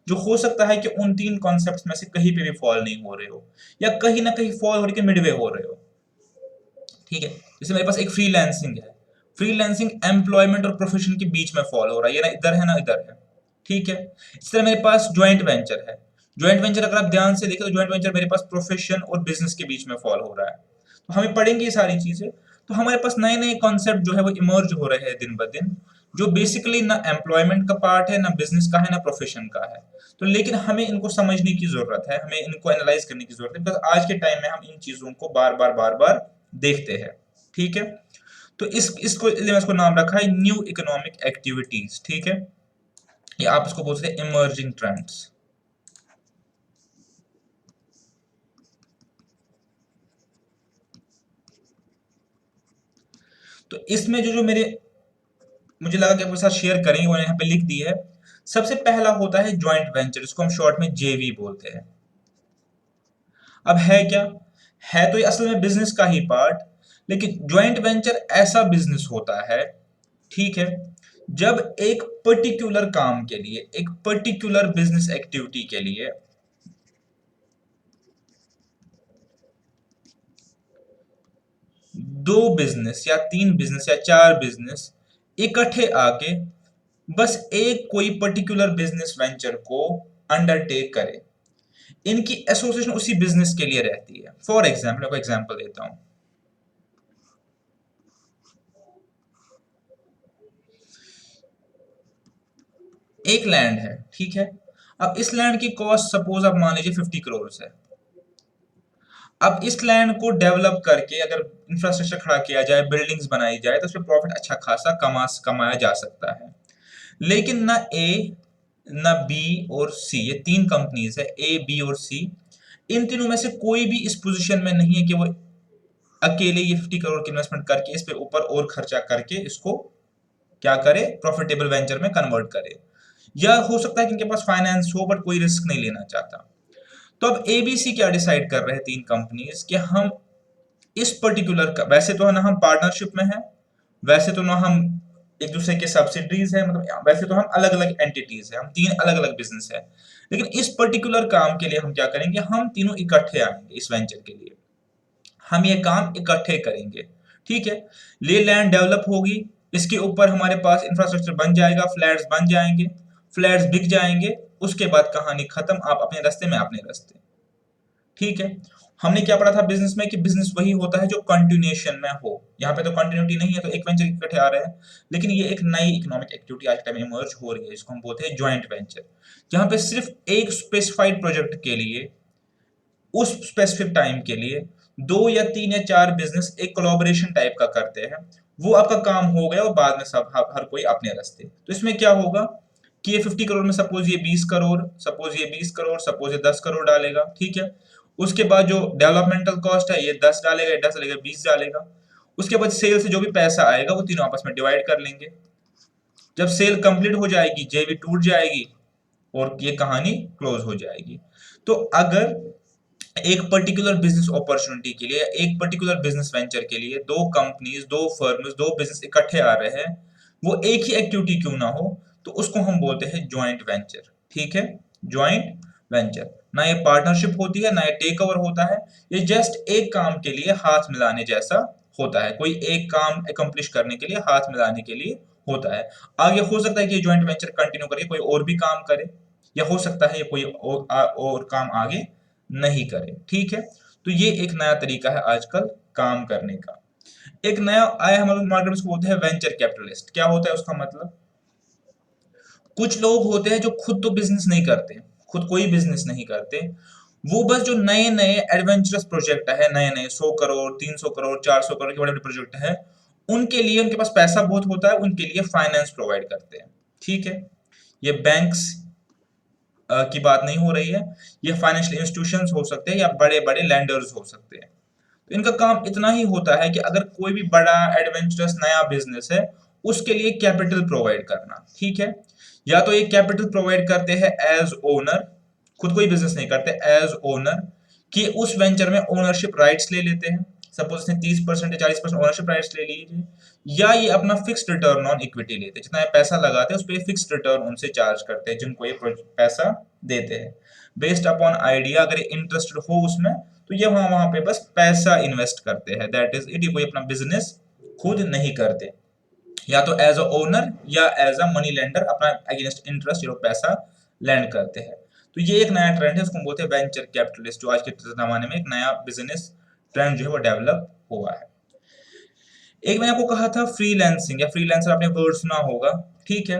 जो हो सकता है कि उन तीन कॉन्सेप्ट्स में से कहीं पे भी फॉल नहीं हो रहे हो, या कहीं ना कहीं फॉल हो रही के मिडवे हो रहे हो। ठीक है, जैसे मेरे पास एक फ्रीलांसिंग है, फ्रीलांसिंग एम्प्लॉयमेंट और प्रोफेशन के बीच में फॉल हो रहा है, ये ना इधर है ना इधर है। ठीक है, इस तरह मेरे पास ज्वाइंट वेंचर है, ज्वाइंट वेंचर अगर आप ध्यान से देखें तो ज्वाइंट वेंचर मेरे पास प्रोफेशन और बिजनेस के बीच में फॉल हो रहा है। तो हमें पढ़ेंगे ये सारी चीजें, तो हमारे पास नए नए कॉन्सेप्ट जो है वो इमर्ज हो रहे हैं दिन ब दिन, जो बेसिकली ना एम्प्लॉयमेंट का पार्ट है, ना बिजनेस का है, ना प्रोफेशन का है। तो लेकिन हमें इनको समझने की जरूरत है, हमें इनको एनालाइज करने की जरूरत है, बिकॉज आज के टाइम में हम इन चीजों को बार बार देखते हैं। ठीक है, तो इसको इसको नाम रखा है न्यू इकोनॉमिक एक्टिविटीज। ठीक है, ये आप इसको बोलते हैं इमर्जिंग ट्रेंड्स। तो इसमें जो जो मेरे मुझे लगा कि आपके साथ शेयर करेंगे वो यहाँ पे लिख दी है। सबसे पहला होता है ज्वाइंट वेंचर, इसको हम शॉर्ट में जेवी बोलते हैं। अब है क्या, है तो ये असल में बिजनेस का ही पार्ट, लेकिन ज्वाइंट वेंचर ऐसा बिजनेस होता है, ठीक है, जब एक पर्टिकुलर काम के लिए, एक पर्टिकुलर बिजनेस एक्टिविटी के लिए दो बिजनेस या तीन बिजनेस या चार बिजनेस इकट्ठे आके बस एक कोई पर्टिकुलर बिजनेस वेंचर को अंडरटेक करे, इनकी एसोसिएशन उसी बिजनेस के लिए रहती है। फॉर एग्जाम्पल, आपको एग्जाम्पल देता हूं, एक लैंड है, ठीक है, अब इस लैंड की कॉस्ट सपोज आप मान लीजिए 50 करोड़ है। अब इस लैंड को डेवलप करके अगर इंफ्रास्ट्रक्चर खड़ा किया जाए, बिल्डिंग्स बनाई जाए, तो उसमें प्रॉफिट अच्छा खासा कमाया जा सकता है। लेकिन ना ए, ना बी और सी, ये तीन कंपनीज है, ए बी और सी, इन तीनों में से कोई भी इस पोजीशन में नहीं है कि वो अकेले ये 50 करोड़ की इन्वेस्टमेंट करके इस पे ऊपर और खर्चा करके इसको क्या करे, प्रॉफिटेबल वेंचर में कन्वर्ट करे। या हो सकता है कि इनके पास फाइनेंस हो बट कोई रिस्क नहीं लेना चाहता। तो अब एबीसी क्या डिसाइड कर रहे हैं तीन कंपनीज कि हम इस पर्टिकुलर का, वैसे तो ना हम पार्टनरशिप में है, वैसे तो ना हम एक दूसरे के सब्सिडरीज है, मतलब वैसे तो हम अलग अलग एंटिटीज है, हम तीन अलग अलग बिजनेस है, लेकिन इस पर्टिकुलर काम के लिए हम क्या करेंगे, हम तीनों इकट्ठे आएंगे इस वेंचर के लिए, हम ये काम इकट्ठे करेंगे। ठीक है, ले लैंड डेवलप होगी, इसके ऊपर हमारे पास इंफ्रास्ट्रक्चर बन जाएगा, फ्लैट्स बन जाएंगे, फ्लैट्स बिक जाएंगे, उसके बाद कहानी खत्म, आप अपने रास्ते में अपने रास्ते। ठीक है, हमने क्या पढ़ा था बिजनेस में कि बिजनेस वही होता है जो कंटिन्यूएशन में हो, यहाँ पे तो कंटिन्यूटी नहीं है, तो एक वेंचर इकट्ठे आ रहे हैं, लेकिन ये एक नई इकोनॉमिक एक्टिविटी आज के टाइम में इमर्ज हो रही है, इसको हम बोलते हैं ज्वाइंट वेंचर, जहां पे सिर्फ एक स्पेसिफाइड प्रोजेक्ट के लिए, उस स्पेसिफिक टाइम के लिए दो या तीन या चार बिजनेस एक कोलैबोरेशन टाइप का करते हैं, वो आपका काम हो गया और बाद में सब हर कोई अपने रास्ते। तो इसमें क्या होगा कि ये 50 करोड़ में सपोज ये 20 करोड़, सपोज ये 20 करोड़, सपोज ये 10 करोड़ डालेगा, ठीक है, उसके बाद जो डेवलपमेंटल कॉस्ट है ये 10 डालेगा, 10 डालेगा, 20 डालेगा, उसके बाद सेल से जो भी पैसा आएगा वो तीनों आपस में डिवाइड कर लेंगे। जब सेल कंप्लीट हो जाएगी, जेवी टूट जाएगी और ये कहानी क्लोज हो जाएगी। तो अगर एक पर्टिकुलर बिजनेस अपॉर्चुनिटी के लिए, एक पर्टिकुलर बिजनेस वेंचर के लिए दो कंपनीज, दो फर्म्स, दो बिजनेस इकट्ठे आ रहे हैं, वो एक ही एक्टिविटी क्यों ना हो, तो उसको हम बोलते हैं ज्वाइंट वेंचर। ठीक है, ज्वाइंट वेंचर, ना ये पार्टनरशिप होती है, ना ये टेक ओवर होता है, ये जस्ट एक काम के लिए हाथ मिलाने जैसा होता है, कोई एक काम अकम्प्लिश करने के लिए हाथ मिलाने के लिए होता है। आगे हो सकता है कि ये ज्वाइंट वेंचर कंटिन्यू करके कोई और भी काम करे, या हो सकता है ये कोई और काम आगे नहीं करे। ठीक है, तो ये एक नया तरीका है आजकल काम करने का। एक नया आया हमारे मार्केट में, उसको बोलते हैं वेंचर कैपिटलिस्ट। क्या होता है उसका मतलब? कुछ लोग होते हैं जो खुद तो बिजनेस नहीं करते, खुद कोई बिजनेस नहीं करते, वो बस जो नए नए एडवेंचरस प्रोजेक्ट है, नए नए 100 करोड़, 300 करोड़, 400 करोड़ के बड़े बड़े प्रोजेक्ट है, उनके लिए उनके पास पैसा बहुत होता है, उनके लिए फाइनेंस प्रोवाइड करते हैं। ठीक है, ये बैंक्स की बात नहीं हो रही है, ये फाइनेंशियल इंस्टीट्यूशंस हो सकते हैं या बड़े बड़े लैंडर्स हो सकते हैं। तो इनका काम इतना ही होता है कि अगर कोई भी बड़ा एडवेंचरस नया बिजनेस है, उसके लिए कैपिटल प्रोवाइड करना। ठीक है, या तो ये कैपिटल प्रोवाइड करते हैं एज ओनर, खुद कोई बिजनेस नहीं करते, एज ओनर, कि उस वेंचर में ओनरशिप राइट्स ले लेते हैं। सपोज इसने 30% या 40% ओनरशिप राइट्स ले लीजिए, या ये अपना फिक्स्ड रिटर्न ऑन इक्विटी लेते हैं, जितना ये पैसा लगाते हैं उस पर फिक्स्ड रिटर्न उनसे चार्ज करते हैं जिनको ये पैसा देते हैं। बेस्ड अपॉन आइडिया, अगर ये इंटरेस्टेड हो उसमें, तो ये वहां वहां पे बस पैसा इन्वेस्ट करते हैं, दैट इज इट। ये कोई अपना बिजनेस खुद नहीं करते, या तो एज अ ओनर या एज अ मनी लेंडर, अपना अगेंस्ट इंटरेस्ट ये लोग पैसा लैंड करते हैं। तो ये एक नया ट्रेंड है, उसको हम बोलते हैं वेंचर कैपिटलिस्ट, जो आज के जमाने में एक नया बिजनेस ट्रेंड जो है वो डेवलप हुआ है। एक मैंने आपको कहा था फ्रीलांसिंग या फ्रीलांसर, आपने वर्ड सुना होगा। ठीक है,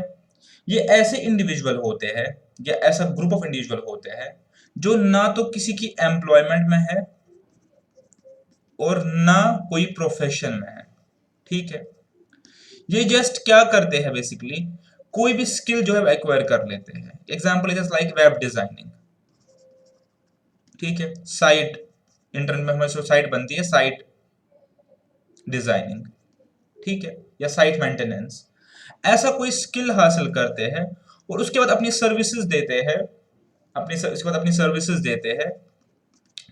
ये ऐसे इंडिविजुअल होते हैं या ऐसा ग्रुप ऑफ इंडिविजुअल होते हैं जो ना तो किसी की एम्प्लॉयमेंट में है और ना कोई प्रोफेशन में है। ठीक है, ये जस्ट क्या करते हैं बेसिकली, कोई भी स्किल जो है एक्वायर कर लेते हैं। Example is like web designing. ठीक है, साइट, इंटरनेट में हमारी साइट बनती है, साइट डिजाइनिंग। ठीक है, या साइट मेंटेनेंस, ऐसा कोई स्किल हासिल करते हैं और उसके बाद अपनी सर्विसेज देते हैं, उसके बाद अपनी सर्विसेज देते हैं।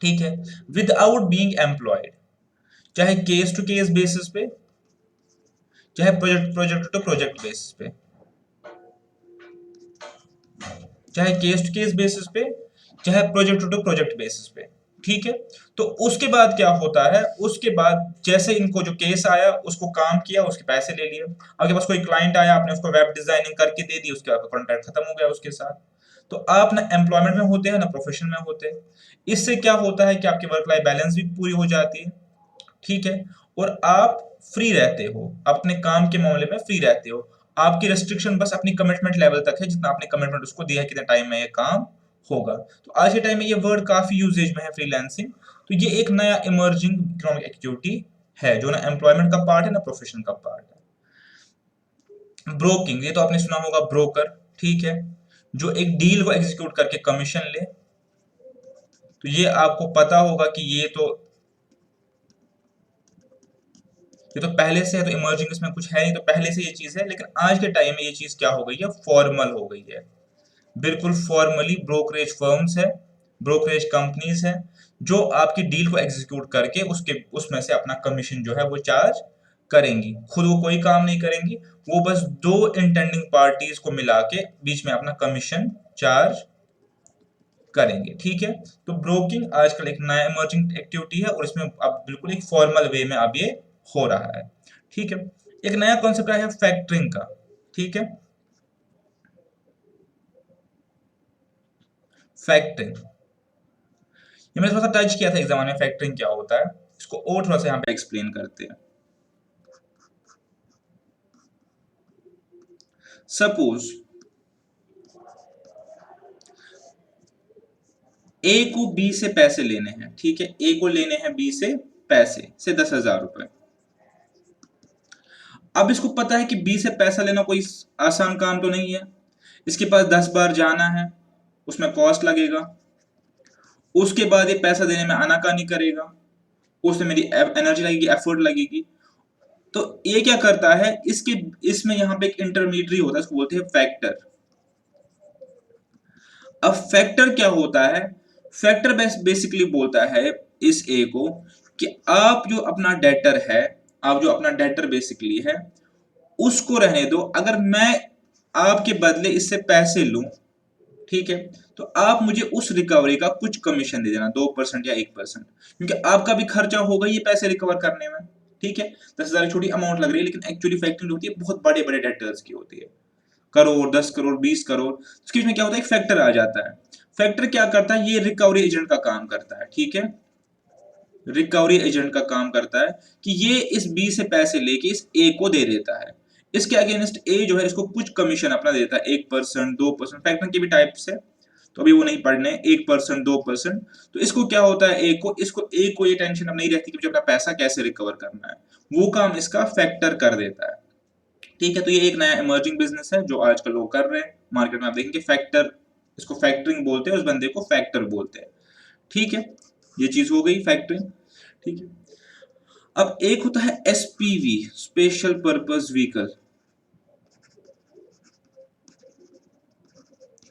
ठीक है, विदाउट बीइंग एम्प्लॉयड, चाहे केस टू केस बेसिस पे, चाहे प्रोजेक्ट टू प्रोजेक्ट बेसिस पे, चाहे केस टू केस बेसिस पे, चाहे प्रोजेक्ट टू प्रोजेक्ट बेसिस पे। ठीक है, तो उसके बाद क्या होता है, उसके बाद जैसे इनको जो केस आया उसको काम किया, उसके पैसे ले लिए। आपके पास कोई क्लाइंट आया, आपने उसको वेब डिजाइनिंग करके दे दी, उसके बाद कॉन्ट्रैक्ट खत्म हो गया उसके साथ। तो आप ना एम्प्लॉयमेंट में होते हैं ना प्रोफेशन में होते हैं। इससे क्या होता है कि आपकी वर्क लाइफ बैलेंस भी पूरी हो जाती है। ठीक है, और आप फ्री रहते हो, अपने काम के मामले में फ्री रहते हो। आपकी रेस्ट्रिक्शन बस अपनी कमिटमेंट लेवल तक है, जितना आपने कमिटमेंट उसको दिया है, कितने टाइम में ये काम होगा। तो आज के टाइम में ये वर्ड काफी यूजेज में है, फ्रीलांसिंग। तो ये एक नया इमर्जिंग इकोनॉमिक एक्टिविटी है, जो ना एम्प्लॉयमेंट का पार्ट है ना प्रोफेशन का पार्ट है। ब्रोकिंग, ये तो आपने सुना होगा, ब्रोकर। ठीक है, जो एक डील को एग्जीक्यूट करके कमीशन ले। तो ये आपको पता होगा कि ये तो पहले से है, तो इमर्जिंग इसमें कुछ है नहीं, तो पहले से ये चीज है। लेकिन आज के टाइम में ये चीज क्या हो गई है, फॉर्मल हो गई है। बिल्कुल फॉर्मली ब्रोकरेज फर्म्स है, ब्रोकरेज कंपनीज है, जो आपकी डील को एग्जीक्यूट करके उसके उसमें से अपना कमीशन जो है वो चार्ज करेंगी। खुद वो कोई काम नहीं करेंगी, वो बस दो इंटेंडिंग पार्टीज को मिला के बीच में अपना कमीशन चार्ज करेंगे। ठीक है, तो ब्रोकिंग आजकल एक नया इमर्जिंग एक्टिविटी है और इसमें अब बिल्कुल एक फॉर्मल वे में अब ये हो रहा है। ठीक है, एक नया कॉन्सेप्ट आया है फैक्टरिंग का। ठीक है, फैक्टरिंग, ये मैंने थोड़ा सा टच किया था एग्जाम में, फैक्टरिंग क्या होता है, इसको और थोड़ा सा यहाँ पे एक्सप्लेन करते हैं। सपोज ए को बी से पैसे लेने हैं। ठीक है, ए को लेने हैं बी से पैसे से 10,000 रुपए। अब इसको पता है कि बी से पैसा लेना कोई आसान काम तो नहीं है, इसके पास 10 बार जाना है, उसमें कॉस्ट लगेगा, उसके बाद ये पैसा देने में आनाकानी करेगा, उसमें मेरी एनर्जी लगेगी, एफर्ट लगेगी। तो ये क्या करता है, इसके इसमें यहाँ पे एक इंटरमीडियरी होता है, इसको बोलते हैं फैक्टर। अब फैक्टर क्या होता है, फैक्टर बेसिकली बोलता है इस ए को कि आप जो अपना डेटर है, आप जो अपना डेटर बेसिकली है, उसको रहने दो, अगर मैं आपके बदले इससे पैसे लूं, ठीक है, तो आप मुझे उस रिकवरी का कुछ कमीशन दे देना, 2% या 1%, क्योंकि आपका भी खर्चा होगा ये पैसे रिकवर करने में। ठीक है, 10,000 छोटी अमाउंट लग रही है, लेकिन एक्चुअली फैक्टरिंग होती है बहुत बड़े बड़े डेटर्स की होती है, करोड़, 10 करोड़, 20 करोड़। उसके में क्या होता है, एक फैक्टर आ जाता है। फैक्टर क्या करता है, ये रिकवरी एजेंट का काम करता है। ठीक है, रिकवरी एजेंट का काम करता है कि ये इस बी से पैसे लेके इस ए को दे देता है। इसके अगेंस्ट ए जो है इसको कुछ कमीशन अपना देता है, 1%, 2%, फैक्टरिंग के भी टाइप्स है, तो अभी वो नहीं पढ़ने, 1%, 2%। तो इसको क्या होता है, ए को ये टेंशन अब नहीं रहती कि मुझे अपना पैसा कैसे रिकवर करना है, वो काम इसका फैक्टर कर देता है। ठीक है, तो ये एक नया इमर्जिंग बिजनेस है जो आजकल लोग कर रहे हैं मार्केट में। आप देखेंगे फैक्टर, इसको फैक्टरिंग बोलते हैं, उस बंदे को फैक्टर बोलते हैं। ठीक है, ये चीज हो गई फैक्टरिंग। ठीक है, अब एक होता है एसपीवी, स्पेशल पर्पस व्हीकल।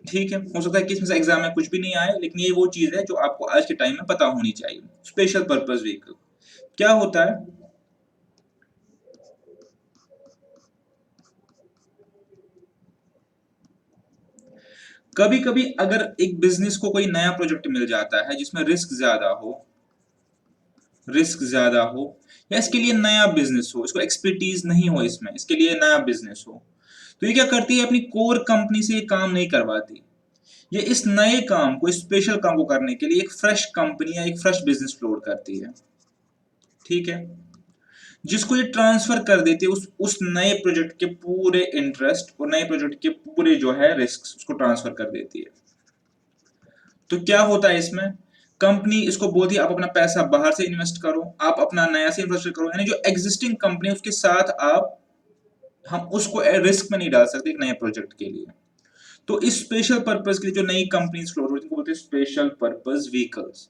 ठीक है, हो सकता है कि इसमें से एग्जाम में कुछ भी नहीं आए, लेकिन ये वो चीज है जो आपको आज के टाइम में पता होनी चाहिए। स्पेशल पर्पस व्हीकल क्या होता है? कभी कभी अगर एक बिजनेस को कोई नया प्रोजेक्ट मिल जाता है जिसमें रिस्क ज्यादा हो, या इसके लिए नया बिजनेस हो, इसको एक्सपर्टीज नहीं हो इसमें, इसके लिए नया बिजनेस हो, तो ये क्या करती है, अपनी कोर कंपनी से ये काम नहीं करवाती। ये इस नए काम को, इस स्पेशल काम को करने के लिए एक फ्रेश कंपनी या एक फ्रेश बिजनेस फ्लोट करती है। ठीक है, जिसको ये ट्रांसफर कर देती है उस नए प्रोजेक्ट के पूरे इंटरेस्ट और नए प्रोजेक्ट के पूरे जो है रिस्क, उसको ट्रांसफर कर देती है। तो क्या होता है इसमें, कंपनी इसको बोलती है आप अपना पैसा बाहर से इन्वेस्ट करो, आप अपना नया से इन्वेस्ट करो, यानी जो एग्जिस्टिंग कंपनी है उसके साथ आप, हम उसको रिस्क में नहीं डाल सकते एक नए प्रोजेक्ट के लिए। तो इस स्पेशल पर्पस के लिए जो नई कंपनीज फ्लोट होती है, बोलते हैं स्पेशल पर्पस व्हीकल्स।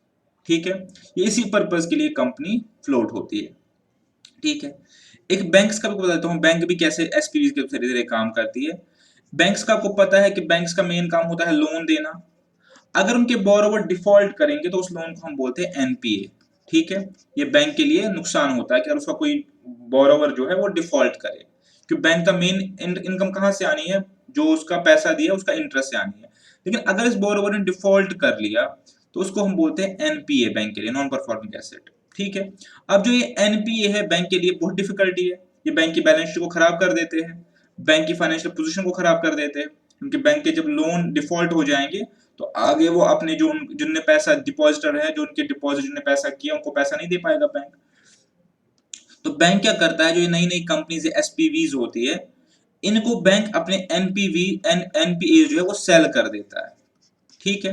ठीक है, ये इसी पर्पस के लिए कंपनी फ्लोट होती है। ठीक है, एक बैंक्स का भी बताता हूँ, बैंक भी कैसे एसपीवी के धीरे धीरे काम करती है। बैंक्स का आपको पता है कि बैंक्स का मेन काम होता है लोन देना। अगर उनके बोरोवर डिफॉल्ट करेंगे तो उस लोन को हम बोलते हैं एनपीए। ठीक है, ये बैंक के लिए नुकसान होता है कि अगर उसका कोई बोरोवर जो है वो डिफॉल्ट करे, क्योंकि बैंक का मेन इनकम कहाँ से आनी है, जो उसका पैसा दिया उसका इंटरेस्ट से आनी है। लेकिन अगर इस बोरोवर ने डिफॉल्ट कर लिया तो उसको हम बोलते हैं एनपीए, बैंक के लिए नॉन परफॉर्मिंग एसेट। ठीक है, अब जो ये एनपीए है बैंक के लिए बहुत डिफिकल्टी है, ये बैंक की बैलेंस शीट को खराब कर देते हैं, बैंक की फाइनेंशियल पोजीशन को खराब कर देते हैं, क्योंकि बैंक के जब लोन डिफॉल्ट हो जाएंगे तो आगे वो अपने जो जिनने पैसा डिपॉजिटर है, जो उनके डिपॉजिट जिनने पैसा किया उनको पैसा नहीं दे पाएगा बैंक। तो बैंक क्या करता है, जो ये नई नई कंपनीज एसपीवीज होती है, इनको बैंक अपने एनपीए जो है वो सेल कर देता है। ठीक है,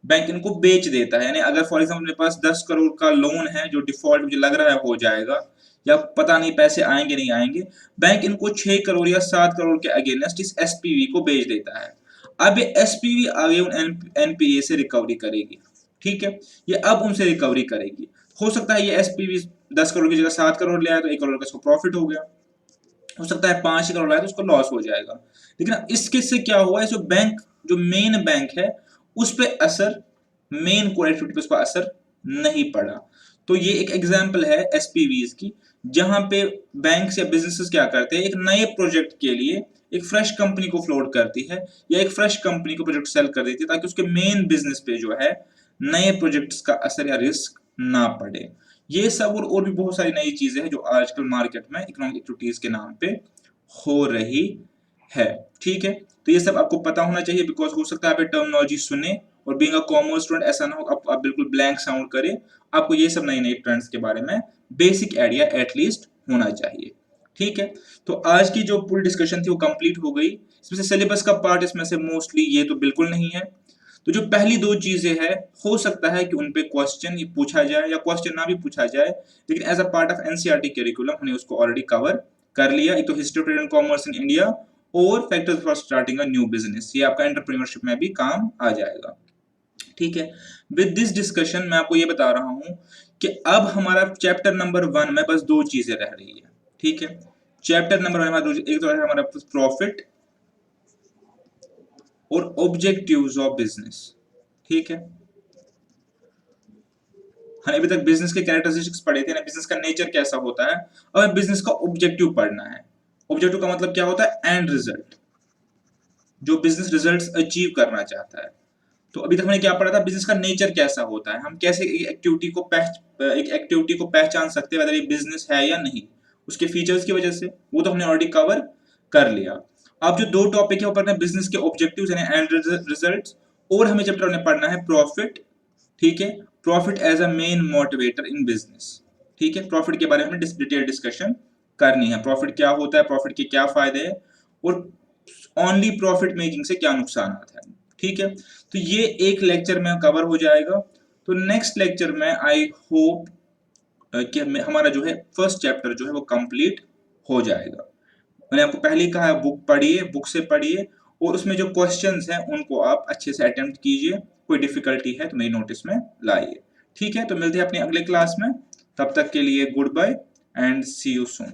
बैंक इनको बेच देता है, यानी अगर फॉर एग्जाम्पल मेरे पास 10 करोड़ का लोन है जो डिफॉल्ट मुझे लग रहा है हो जाएगा, या पता नहीं पैसे आएंगे नहीं आएंगे, बैंक इनको 6 करोड़ या 7 करोड़ के अगेंस्ट इस एसपीवी को बेच देता है। अब ये एसपीवी आगे उन एनपीए से रिकवरी करेगी। ठीक है, ये अब उनसे रिकवरी करेगी। हो सकता है ये एसपीवी 10 करोड़ की जगह 7 करोड़ ले आए तो 1 करोड़ का इसको प्रॉफिट हो गया, हो सकता है 5 करोड़ लाए तो उसको लॉस हो जाएगा। लेकिन इसके से क्या हुआ, जो बैंक, जो मेन बैंक है उस पर असर, मेन कोर एक्टिविटी पे उसका असर नहीं पड़ा। तो ये एक एग्जांपल है एसपीवीज की, जहां पे बैंक्स या बिजनेसेस क्या करते हैं, एक नए प्रोजेक्ट के लिए एक फ्रेश कंपनी को फ्लोट करती है या एक फ्रेश कंपनी को प्रोजेक्ट सेल कर देती है, ताकि उसके मेन बिजनेस पे जो है नए प्रोजेक्ट्स का असर या रिस्क ना पड़े। ये सब और भी बहुत सारी नई चीजें हैं जो आजकल मार्केट में इकोनॉमिक एक्टिविटीज के नाम पे हो रही है। ठीक है, तो ये सब आपको पता होना चाहिए, बिकॉज हो सकता है आप टर्मिनोलॉजी सुने और बीइंग अ कॉमर्स स्टूडेंट ऐसा ना हो आप बिल्कुल ब्लैंक साउंड करें। आपको ये सब नई नई ट्रेंड्स के बारे में बेसिक आइडिया एटलीस्ट होना चाहिए। ठीक है, तो आज की जो पूरी डिस्कशन थी वो कंप्लीट हो गई। इसमें से सिलेबस का पार्ट इसमें से मोस्टली ये तो बिल्कुल नहीं है। तो जो पहली दो चीजें हैं हो सकता है कि उन पे क्वेश्चन पूछा जाए या क्वेश्चन ना भी पूछा जाए, लेकिन as a part of NCERT curriculum हमने उसको ऑलरेडी कवर कर लिया। एक तो history of trade and commerce in India और factors for starting a new business, ये आपका एंटरप्रेन्योरशिप में भी काम आ जाएगा। ठीक है, विद दिस डिस्कशन मैं आपको ये बता रहा हूं कि अब हमारा चैप्टर नंबर 1 में बस दो चीजें रह रही है। ठीक है, चैप्टर नंबर 1 में एक तो है हमारा प्रॉफिट और ऑब्जेक्टिव्स ऑफ बिजनेस। ठीक है, हाँ अभी तक बिजनेस के कैरेक्टरिस्टिक्स पढ़े थे ना, बिजनेस का नेचर कैसा होता है। अब हमें बिजनेस का ऑब्जेक्टिव पढ़ना है। ऑब्जेक्टिव का मतलब क्या होता है, एंड रिजल्ट, जो बिजनेस रिजल्ट्स अचीव करना चाहता है। तो अभी तक हमने क्या पढ़ा था, बिजनेस का नेचर कैसा होता है, हम कैसे एक एक्टिविटी को पहचान सकते हैं, whether ये बिजनेस है या नहीं, उसके फीचर्स की वजह से, वो तो हमने ऑलरेडी कवर कर लिया। अब जो दो टॉपिक है वो पढ़ना है, बिजनेस के ऑब्जेक्टिव्स यानी एंड रिजल्ट्स, और हमें चैप्टर में पढ़ना है प्रॉफिट। ठीक है, profit as a main motivator in business. ठीक है, प्रॉफिट के बारे में डिटेल डिस्कशन करनी है, प्रॉफिट क्या होता है, प्रॉफिट के क्या फायदे हैं, और ओनली प्रॉफिट मेकिंग से क्या नुकसान है। ठीक है, तो ये एक लेक्चर में कवर हो जाएगा। तो नेक्स्ट लेक्चर में आई होप कि हमारा जो है फर्स्ट चैप्टर जो है वो कंप्लीट हो जाएगा। मैंने आपको पहले ही कहा है, बुक पढ़िए, बुक से पढ़िए, और उसमें जो क्वेश्चंस हैं उनको आप अच्छे से अटेम्प्ट कीजिए। कोई डिफिकल्टी है तो मेरी नोटिस में लाइए। ठीक है, तो मिलते हैं अपनी अगले क्लास में। तब तक के लिए goodbye and see you soon.